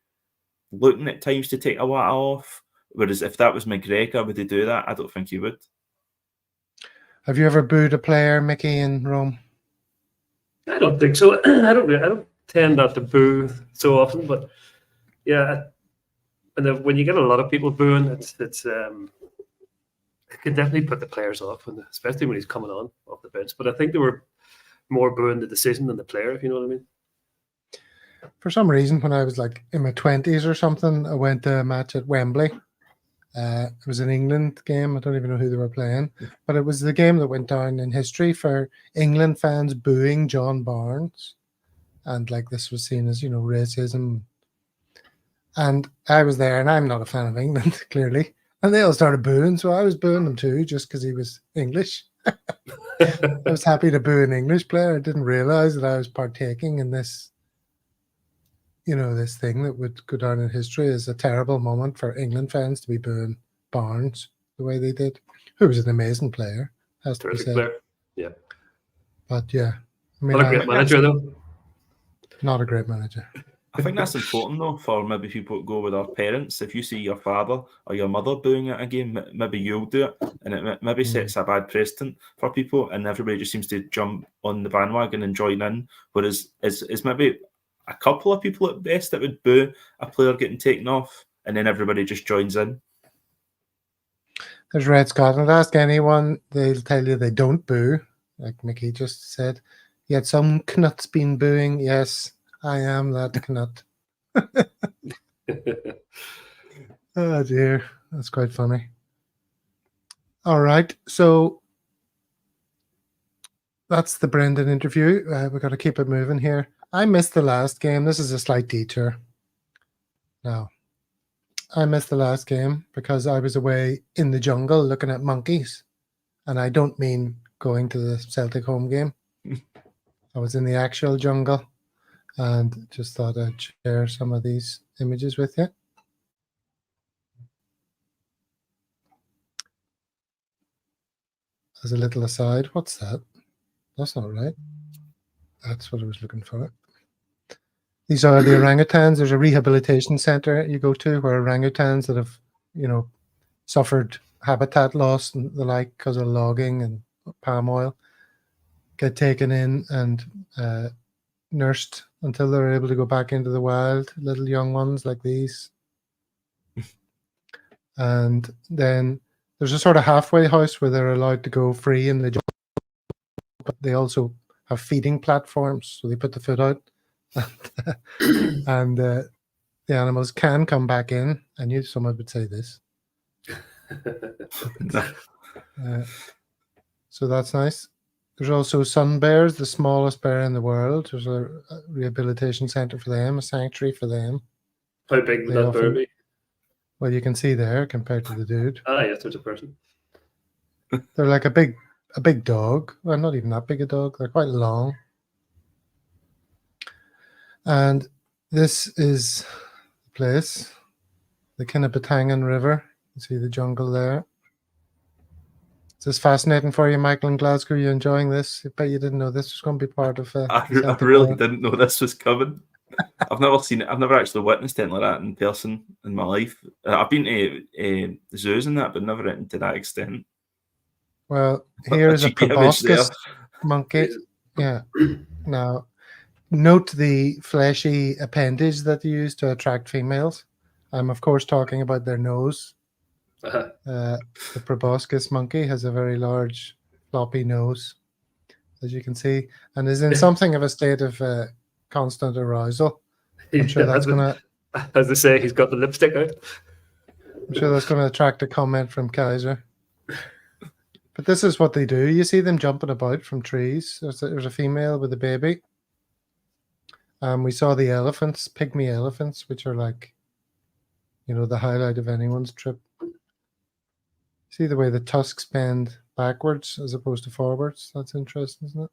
looking at times to take Awata off. Whereas if that was McGregor, would he do that? I don't think he would. Have you ever booed a player, Mickey, in Rome? I don't think so. I don't tend not to boo so often, but yeah, and when you get a lot of people booing, it can definitely put the players off, especially when he's coming on off the bench. But I think they were more booing the decision than the player, if you know what I mean. For some reason, when I was like in my 20s or something, I went to a match at Wembley. It was an England game. I don't even know who they were playing, but it was the game that went down in history for England fans booing John Barnes. And like this was seen as, you know, racism. And I was there, and I'm not a fan of England, clearly. And they all started booing, so I was booing them too, just because he was English. I was happy to boo an English player. I didn't realize that I was partaking in this, you know, this thing that would go down in history as a terrible moment for England fans to be booing Barnes the way they did, who was an amazing player, has to be said. Player. Yeah. But yeah. I mean, not a great manager, though. Not a great manager. I think that's important, though, for maybe people that go with their parents. If you see your father or your mother booing at a game, maybe you'll do it. And it maybe sets a bad precedent for people, and everybody just seems to jump on the bandwagon and join in. Whereas it's maybe a couple of people at best that would boo a player getting taken off, and then everybody just joins in. There's Red Scotland. Ask anyone, they'll tell you they don't boo, like Mickey just said. Yet some knut's been booing. Yes, I am that knut. Oh dear, that's quite funny. All right. So that's the Brendan interview. We've got to keep it moving here. I missed the last game. This is a slight detour. Now, I missed the last game because I was away in the jungle looking at monkeys. And I don't mean going to the Celtic home game. I was in the actual jungle and just thought I'd share some of these images with you. As a little aside, what's that? That's not right. That's what I was looking for. These are the orangutans. There's a rehabilitation center you go to where orangutans that have, suffered habitat loss and the like because of logging and palm oil get taken in and nursed until they're able to go back into the wild, little young ones like these. And then there's a sort of halfway house where they're allowed to go free in the jungle, but they also have feeding platforms, so they put the food out, and the animals can come back in. I knew someone would say this. So that's nice. There's also sun bears, the smallest bear in the world. There's a rehabilitation center for them, a sanctuary for them. How big would that bear be? Well, you can see there compared to the dude. Ah, yes, there's a person. They're like a big dog. Well, not even that big a dog. They're quite long. And this is the place, the Kinnabatangan River. You see the jungle there. Is this fascinating for you, Michael, in Glasgow? Are you enjoying this? I bet you didn't know this was going to be part of I really didn't know this was coming. I've never seen it. I've never actually witnessed anything like that in person in my life. I've been to zoos and that, but never to that extent. Well, here is a proboscis monkey. Yeah. Now, note the fleshy appendage that they use to attract females. I'm, of course, talking about their nose. The proboscis monkey has a very large, floppy nose, as you can see, and is in something of a state of constant arousal. I'm sure that's going to... As they say, he's got the lipstick out. I'm sure that's going to attract a comment from Kaiser. But this is what they do. You see them jumping about from trees. There's a female with a baby. We saw the elephants, pygmy elephants, which are like, the highlight of anyone's trip. See the way the tusks bend backwards as opposed to forwards? That's interesting, isn't it?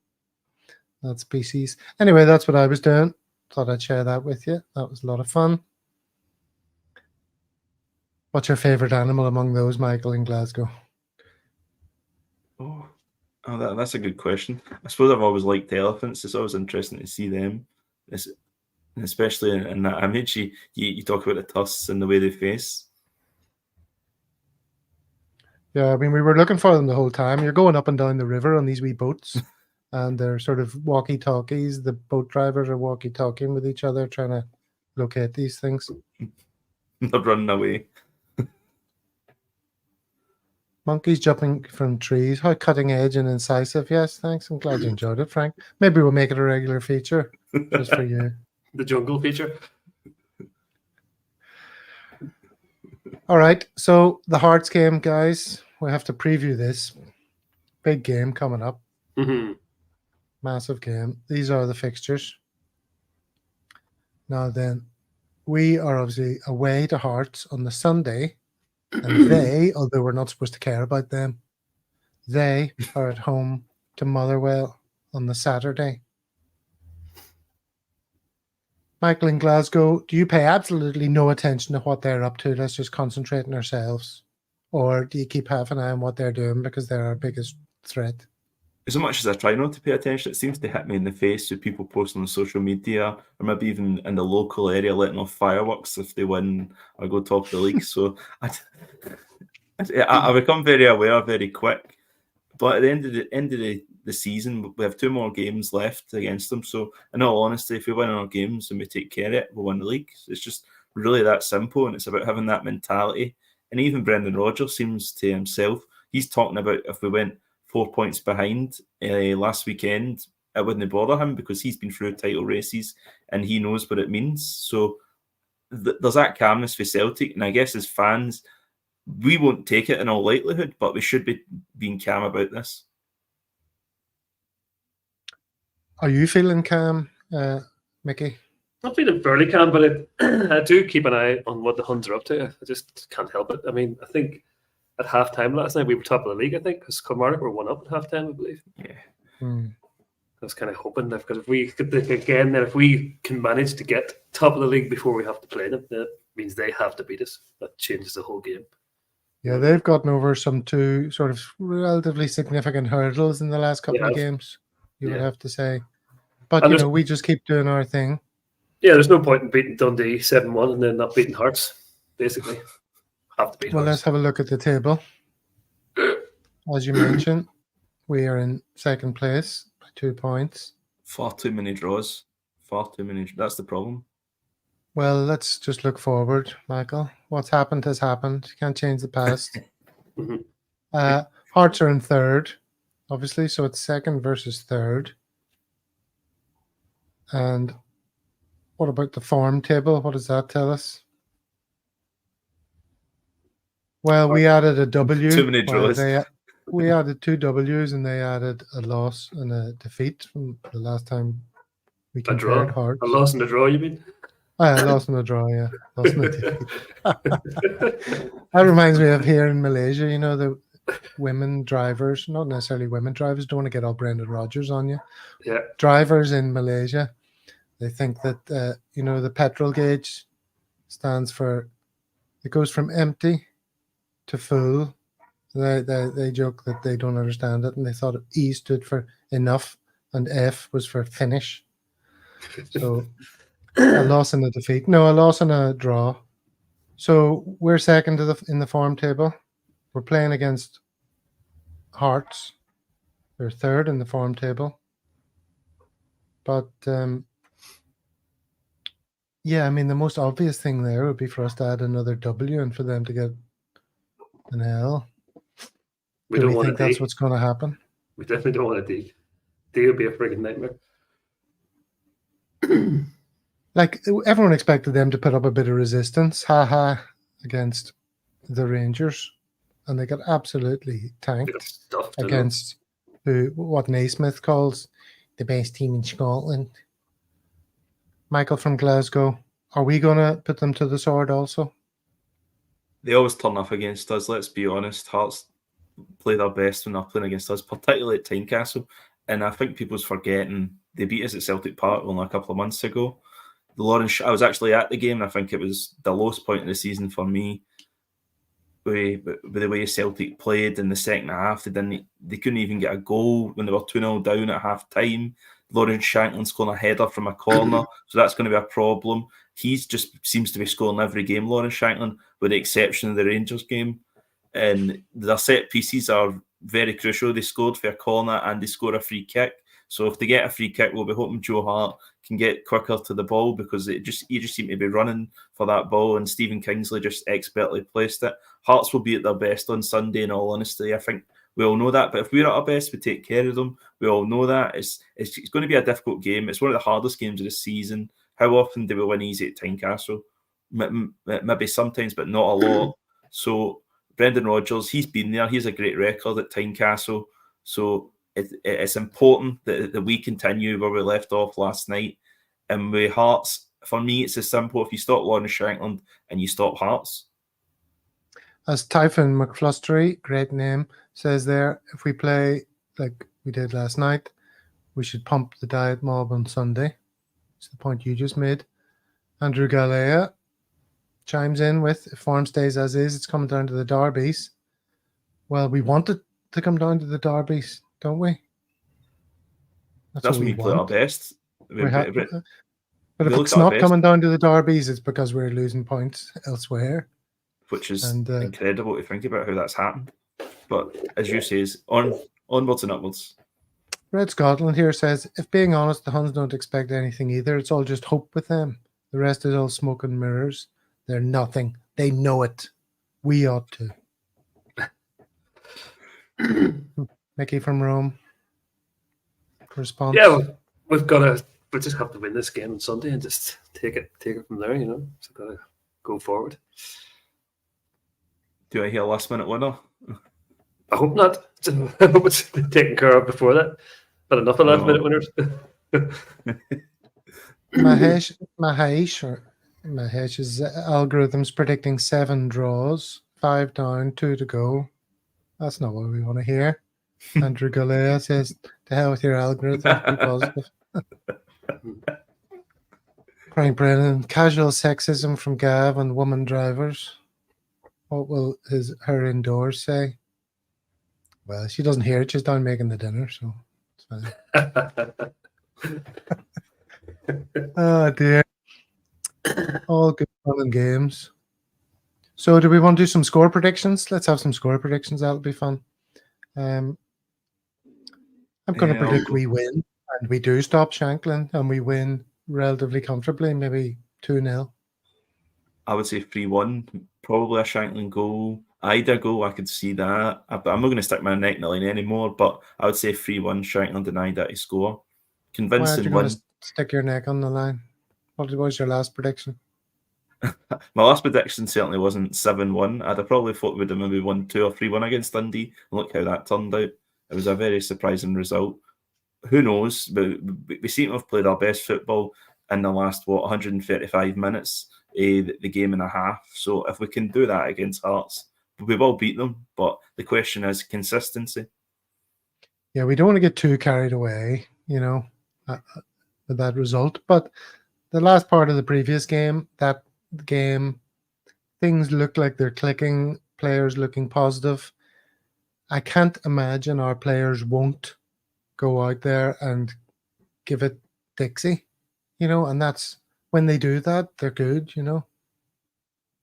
That species. Anyway, that's what I was doing. Thought I'd share that with you. That was a lot of fun. What's your favorite animal among those, Michael, in Glasgow? Oh, that's a good question. I suppose I've always liked elephants. It's always interesting to see them, especially in that image. You talk about the tusks and the way they face. Yeah, I mean, we were looking for them the whole time. You're going up and down the river on these wee boats, and they're sort of walkie-talkies. The boat drivers are walkie-talking with each other, trying to locate these things. They're running away. Monkeys jumping from trees. How cutting edge and incisive. Yes, thanks. I'm glad you enjoyed it, Frank. Maybe we'll make it a regular feature just for you. The jungle feature. All right. So the Hearts game, guys. We have to preview this. Big game coming up. Mm-hmm. Massive game. These are the fixtures. Now then, we are obviously away to Hearts on the Sunday. And they, although we're not supposed to care about them, they are at home to Motherwell on the Saturday. Michael, in Glasgow, do you pay absolutely no attention to what they're up to? Let's just concentrate on ourselves. Or do you keep half an eye on what they're doing because they're our biggest threat? As much as I try not to pay attention, it seems to hit me in the face with people posting on social media or maybe even in the local area letting off fireworks if they win or go top of the league. So I become very aware very quick. But at the end of the season, we have 2 more games left against them. So in all honesty, if we win our games and we take care of it, we'll win the league. It's just really that simple, and it's about having that mentality. And even Brendanrodgers seems to himself, he's talking about if we went 4 points behind last weekend, it wouldn't bother him because he's been through title races and he knows what it means. So there's that calmness for Celtic, and I guess as fans, we won't take it in all likelihood, but we should be being calm about this. Are you feeling calm, Mickey? I'm feeling fairly calm, but I do keep an eye on what the Huns are up to. I just can't help it. I mean, I think at halftime last night we were top of the league, I think, because Kilmarnock were 1-up at halftime, I believe. Yeah. I was kind of hoping that, because if we could, again, then if we can manage to get top of the league before we have to play them, that means they have to beat us. That changes the whole game. Yeah, they've gotten over some two sort of relatively significant hurdles in the last couple of games, you would have to say. But, And you know, we just keep doing our thing. Yeah, there's no point in beating Dundee 7-1 and then not beating Hearts, basically. Have to beat Well, Hearts. let's have a look at the table. As you mentioned, we are in second place by 2 points. Far too many draws. Far too many. That's the problem. Well, let's just look forward, Michael. What's happened has happened. You can't change the past. Hearts are in third, obviously, so it's second versus third. And what about the form table? What does that tell us? Well, we added a W. Too many draws. We added 2 W's and they added a loss and a defeat from the last time we compared Hearts. A loss and a draw, you mean? A loss and a draw, yeah. Loss and a defeat. That reminds me of here in Malaysia, you know, the women drivers, not necessarily women drivers, don't want to get all Brendan-Rodgers on you. Yeah. Drivers in Malaysia, they think that, you know, the petrol gauge stands for, it goes from empty to full. They joke that they don't understand it, and they thought E stood for enough and F was for finish. So a loss and a defeat. No, a loss and a draw. So we're second in the form table. We're playing against Hearts. We're third in the form table. But yeah, I mean, the most obvious thing there would be for us to add another W and for them to get an L. We don't want think that's what's going to happen? We definitely don't want a D. D would be a friggin' nightmare. Like, everyone expected them to put up a bit of resistance, against the Rangers, and they got absolutely tanked against what Naismith calls the best team in Scotland. Michael from Glasgow, are we going to put them to the sword also? They always turn up against us, let's be honest. Hearts play their best when they're playing against us, particularly at Tynecastle. And I think people's forgetting they beat us at Celtic Park only a couple of months ago. I was actually at the game, and I think it was the lowest point of the season for me. With the way Celtic played in the second half, they couldn't even get a goal when they were 2-0 down at half time. Lawrence Shankland's scoring a header from a corner, so that's going to be a problem. He just seems to be scoring every game, Lawrence Shankland, with the exception of the Rangers game. And their set pieces are very crucial. They scored for a corner and they score a free kick. So if they get a free kick, we'll be hoping Joe Hart can get quicker to the ball, because you just seem to be running for that ball, and Stephen Kingsley just expertly placed it. Hearts will be at their best on Sunday, in all honesty. I think we all know that. But if we're at our best, we take care of them. We all know that. It's going to be a difficult game. It's one of the hardest games of the season. How often do we win easy at Tynecastle? Maybe sometimes, but not a lot. So Brendan-Rodgers, he's been there. He has a great record at Tynecastle. So it's important that we continue where we left off last night. And with Hearts, for me, it's as simple. If you stop Lawrence Shankland and you stop Hearts. As Typhon McFlustery, great name, says there, if we play like we did last night, we should pump the Diet Mob on Sunday. It's the point you just made. Andrew Galea chimes in with, if form stays as is, it's coming down to the derbies. Well, we want it to come down to the derbies, don't we? That's when we play our best. But if it's not coming down to the derbies, it's because we're losing points elsewhere. Which is incredible to think about how that's happened. But as you say, onwards and upwards. Red Scotland here says, if being honest, the Huns don't expect anything either. It's all just hope with them. The rest is all smoke and mirrors. They're nothing. They know it. We ought to. Mickey from Rome. Response? Yeah, we just have to win this game on Sunday and just take it from there, you know. So gotta go forward. Do I hear a last minute winner? I hope not. I hope it's been taken care of before that. But enough of last minute winners. Mahesh's algorithm's predicting 7 draws, 5 down, 2 to go. That's not what we want to hear. Andrew Galea says, "To hell with your algorithm. Be positive." Frank Brennan, casual sexism from Gav on woman drivers. What will her indoors say? Well, she doesn't hear it. She's down making the dinner, so it's fine. Oh dear. All good fun and games. So do we want to do some score predictions? Let's have some score predictions. That'll be fun. I'm going to predict we win, and we do stop Shanklin, and we win relatively comfortably, maybe 2-0. I would say 3-1, probably a Shanklin goal. Either goal, I could see that. I'm not going to stick my neck in the line anymore, but I would say 3-1, Shanklin denied that he score. Why aren't you Convincing going win. to stick your neck on the line? What was your last prediction? My last prediction certainly wasn't 7-1. I'd have probably thought we'd have maybe won 2 or 3-1 against Dundee. And look how that turned out. It was a very surprising result. Who knows? But we seem to have played our best football in the last, 135 minutes, the game and a half. So if we can do that against Hearts, we will beat them. But the question is consistency. Yeah, we don't want to get too carried away, with that result. But the last part of the previous game, that game, things look like they're clicking, players looking positive. I can't imagine our players won't go out there and give it Dixie, and that's when they do that, they're good, and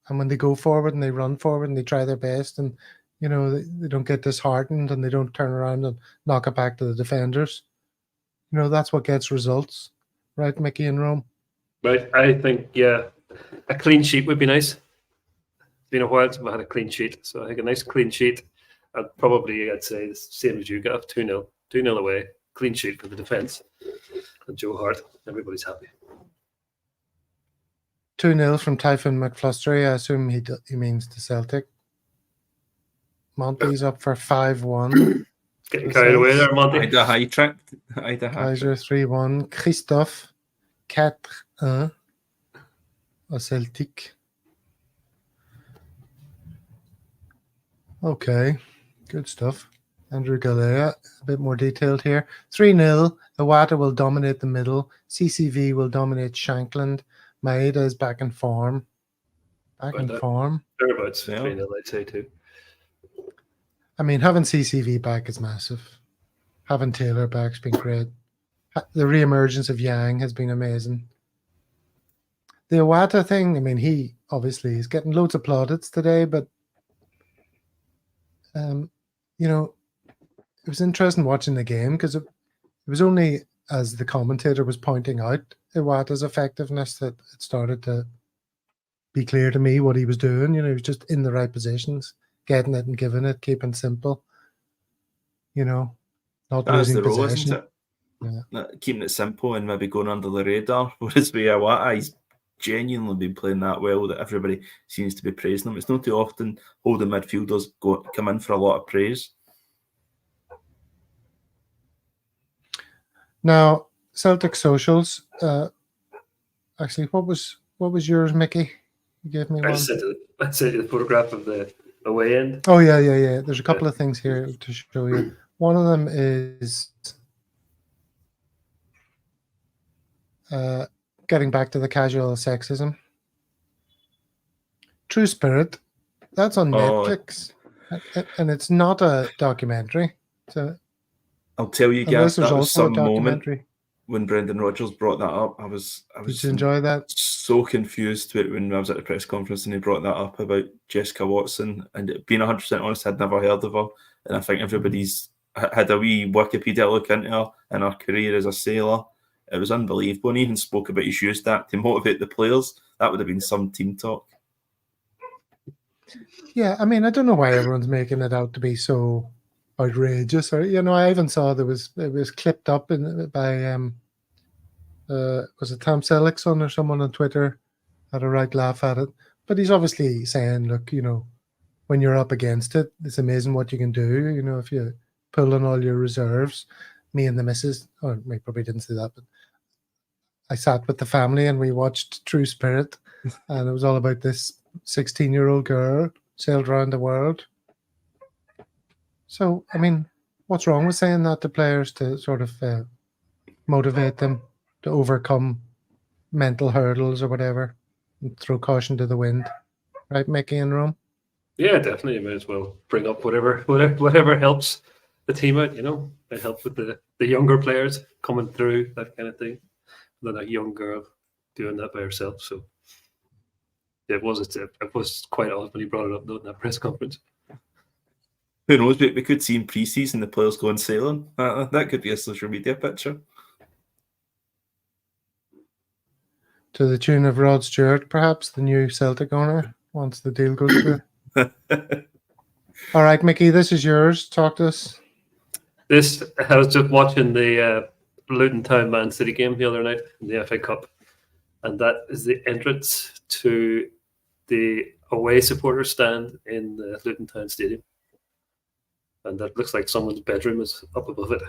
when they go forward and they run forward and they try their best and, they don't get disheartened and they don't turn around and knock it back to the defenders, that's what gets results. Right, Mickey and Rome? Right. I think, yeah, a clean sheet would be nice. It's been a while since we had a clean sheet. So I think a nice clean sheet. I'd say the same as you got, 2-0. 2-0 away. Clean sheet for the defence. And Joe Hart. Everybody's happy. 2-0 from Typhoon McFlustery. I assume he means the Celtic. Monty's up for 5-1. Getting carried away there, Monty. I'd have high tricked. Kaiser 3-1. Christophe 4-1 au Celtic. Okay, good stuff. Andrew Galea, a bit more detailed here. 3-0. Iwata will dominate the middle. CCV will dominate Shankland. Maeda is back in form. Thereabouts. Yeah. 3-0, I'd say too. I mean, having CCV back is massive. Having Taylor back's been great. The re-emergence of Yang has been amazing. The Iwata thing, I mean, he obviously is getting loads of plaudits today, but it was interesting watching the game because it was only as the commentator was pointing out Iwata's effectiveness that it started to be clear to me what he was doing. He was just in the right positions, getting it and giving it, keeping simple. Not That's losing the role, possession. isn't it? Yeah. Keeping it simple and maybe going under the radar. Whereas with Iwata, he's genuinely been playing that well that everybody seems to be praising him. It's not too often holding midfielders come in for a lot of praise. Now, Celtic socials. Actually, what was yours, Mickey? You gave me I one. sent you the photograph of the away end. Oh yeah. There's a couple of things here to show you. One of them is getting back to the casual sexism. True Spirit. That's on Netflix, and it's not a documentary. So I'll tell you, unless guys, there's that was also some a moment documentary. when Brendanrodgers brought that up. I was Did you enjoy that? so confused when I was at the press conference and he brought that up about Jessica Watson. And being 100% honest, I'd never heard of her. And I think everybody's had a wee Wikipedia look into her and her career as a sailor. It was unbelievable. And he even spoke about his used that to motivate the players. That would have been some team talk. Yeah, I mean, I don't know why everyone's making it out to be so outrageous. Or I even saw it was clipped up by was it Tom Selleckson or someone on Twitter had a right laugh at it. But he's obviously saying, look, when you're up against it, it's amazing what you can do. You know, if you pull on all your reserves. Me and the missus, or we probably didn't say that, but I sat with the family and we watched True Spirit, and it was all about this 16-year-old girl sailed around the world. So, I mean, what's wrong with saying that to players to sort of motivate them to overcome mental hurdles or whatever, and throw caution to the wind, right, Mickey and Rome? Yeah, definitely. You might as well bring up whatever helps the team out. You know, it helps with the younger players coming through, that kind of thing. Than a young girl doing that by herself. So yeah, it was quite odd when he brought it up though in that press conference. Who knows? We could see in pre-season the players going sailing. That could be a social media picture. To the tune of Rod Stewart, perhaps, the new Celtic owner, once the deal goes through. All right, Mickey, this is yours. Talk to us. I was just watching the Luton Town Man City game the other night in the FA Cup, and that is the entrance to the away supporter stand in the Luton Town Stadium. And that looks like someone's bedroom is up above it.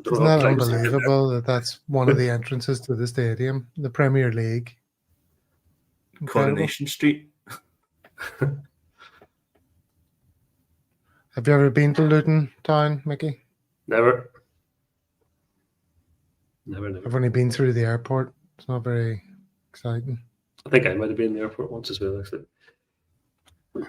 Isn't that unbelievable that that's one of the entrances to the stadium, the Premier League? Incredible. Coronation Street. Have you ever been to Luton Town, Mickey? Never. I've only been through the airport. It's not very exciting. I think I might have been in the airport once as well, actually.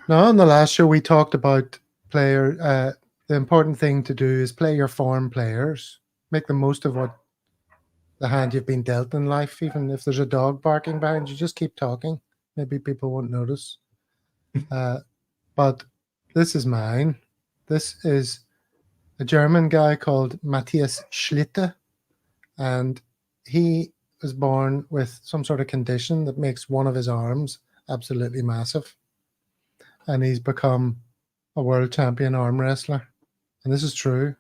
No, on the last show we talked about the important thing to do is play your form players. Make the most of what the hand you've been dealt in life. Even if there's a dog barking behind you, just keep talking. Maybe people won't notice. But this is mine. This is a German guy called Matthias Schlitter. And he was born with some sort of condition that makes one of his arms absolutely massive. And he's become a world champion arm wrestler. And this is true.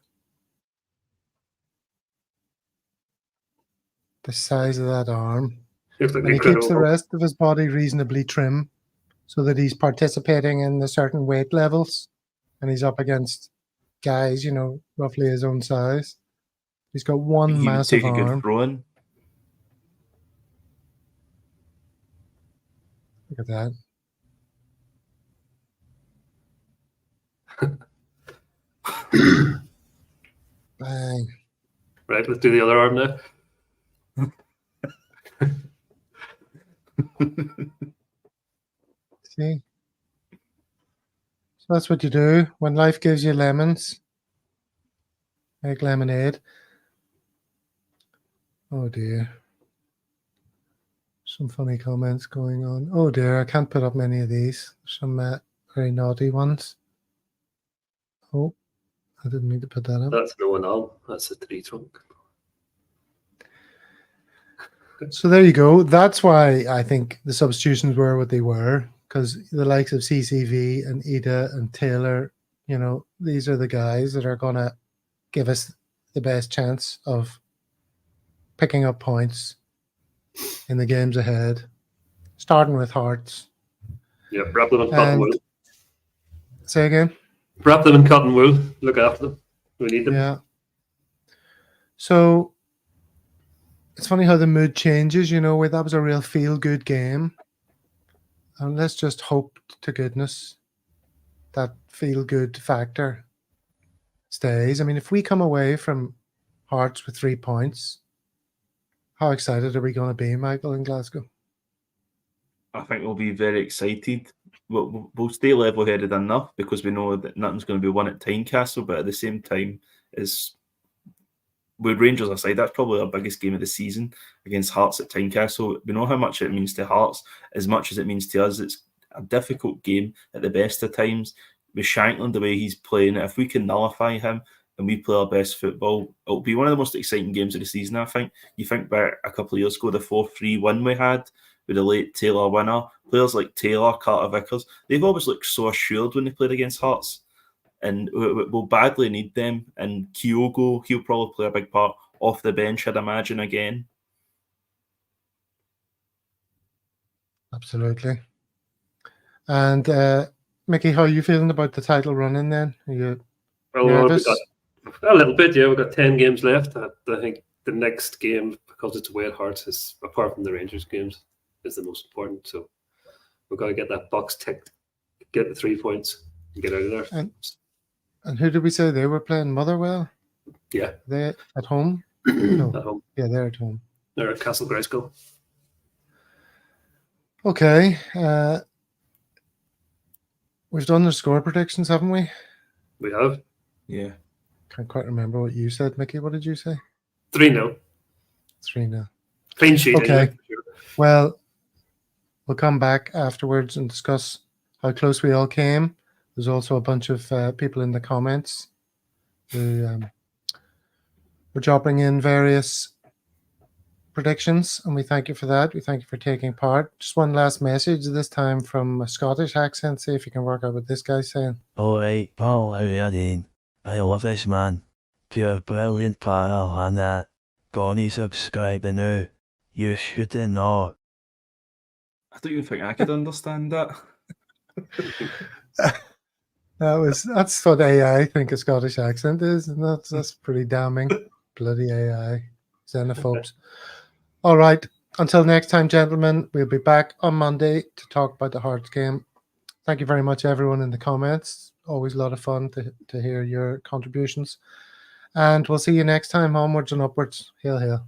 The size of that arm. And he keeps the rest of his body reasonably trim so that he's participating in the certain weight levels. And he's up against guys, you know, roughly his own size. He's got one massive arm. Good throwing. Look at that. Bang. Right, let's do the other arm now. See? So that's what you do when life gives you lemons. Make lemonade. Oh dear. Some funny comments going on. Oh dear, I can't put up many of these. Some very naughty ones. Oh, I didn't mean to put that up. That's no one on. That's a tree trunk. So there you go. That's why I think the substitutions were what they were, because the likes of CCV and Ida and Taylor, you know, these are the guys that are going to give us the best chance of picking up points in the games ahead, starting with Hearts. Yeah, wrap them in cotton wool. Say again? Wrap them in cotton wool. Look after them. We need them. Yeah. So it's funny how the mood changes, you know, that was a real feel-good game. And let's just hope to goodness that feel-good factor stays. I mean, if we come away from Hearts with 3 points, how excited are we going to be, Michael, in Glasgow? I think we'll be very excited. We'll stay level-headed enough because we know that nothing's going to be won at Tynecastle, but at the same time, with Rangers aside, that's probably our biggest game of the season against Hearts at Tynecastle. We know how much it means to Hearts as much as it means to us. It's a difficult game at the best of times. With Shankland, the way he's playing, if we can nullify him and we play our best football, it'll be one of the most exciting games of the season, I think. You think back a couple of years ago, the 4-3 win we had with the late Taylor winner. Players like Taylor, Carter Vickers, they've always looked so assured when they played against Hearts. And we'll badly need them. And Kyogo, he'll probably play a big part off the bench, I'd imagine, again. Absolutely. And Mickey, how are you feeling about the title running then? Are you Well, nervous? we got a little bit, yeah. We've got 10 games left. I think the next game, because it's away at Hearts, is, apart from the Rangers games, is the most important. So we've got to get that box ticked, get the 3 points, and get out of there. And who did we say they were playing? Motherwell? Yeah. They at home? No. At home. Yeah, they're at home. They're at Castle Grayskull. Okay. We've done the score predictions, haven't we? We have Yeah. Can't quite remember what you said, Mickey. What did you say? 3-0. 3-0. Clean sheet. Okay. Anyway, for sure. Well, we'll come back afterwards and discuss how close we all came. There's also a bunch of people in the comments who were dropping in various predictions, and we thank you for that. We thank you for taking part. Just one last message, this time from a Scottish accent. See if you can work out what this guy's saying. All right, Paul, how are you doing? I love this man. Pure brilliant pal, and that. Gonna subscribe now. You should know. I don't even think I could understand that. That's what AI think a Scottish accent is, and that's pretty damning. Bloody AI, xenophobes. All right, until next time, gentlemen, we'll be back on Monday to talk about the Hearts game. Thank you very much, everyone in the comments. Always a lot of fun to hear your contributions. And we'll see you next time. Onwards and upwards. Hail, hail.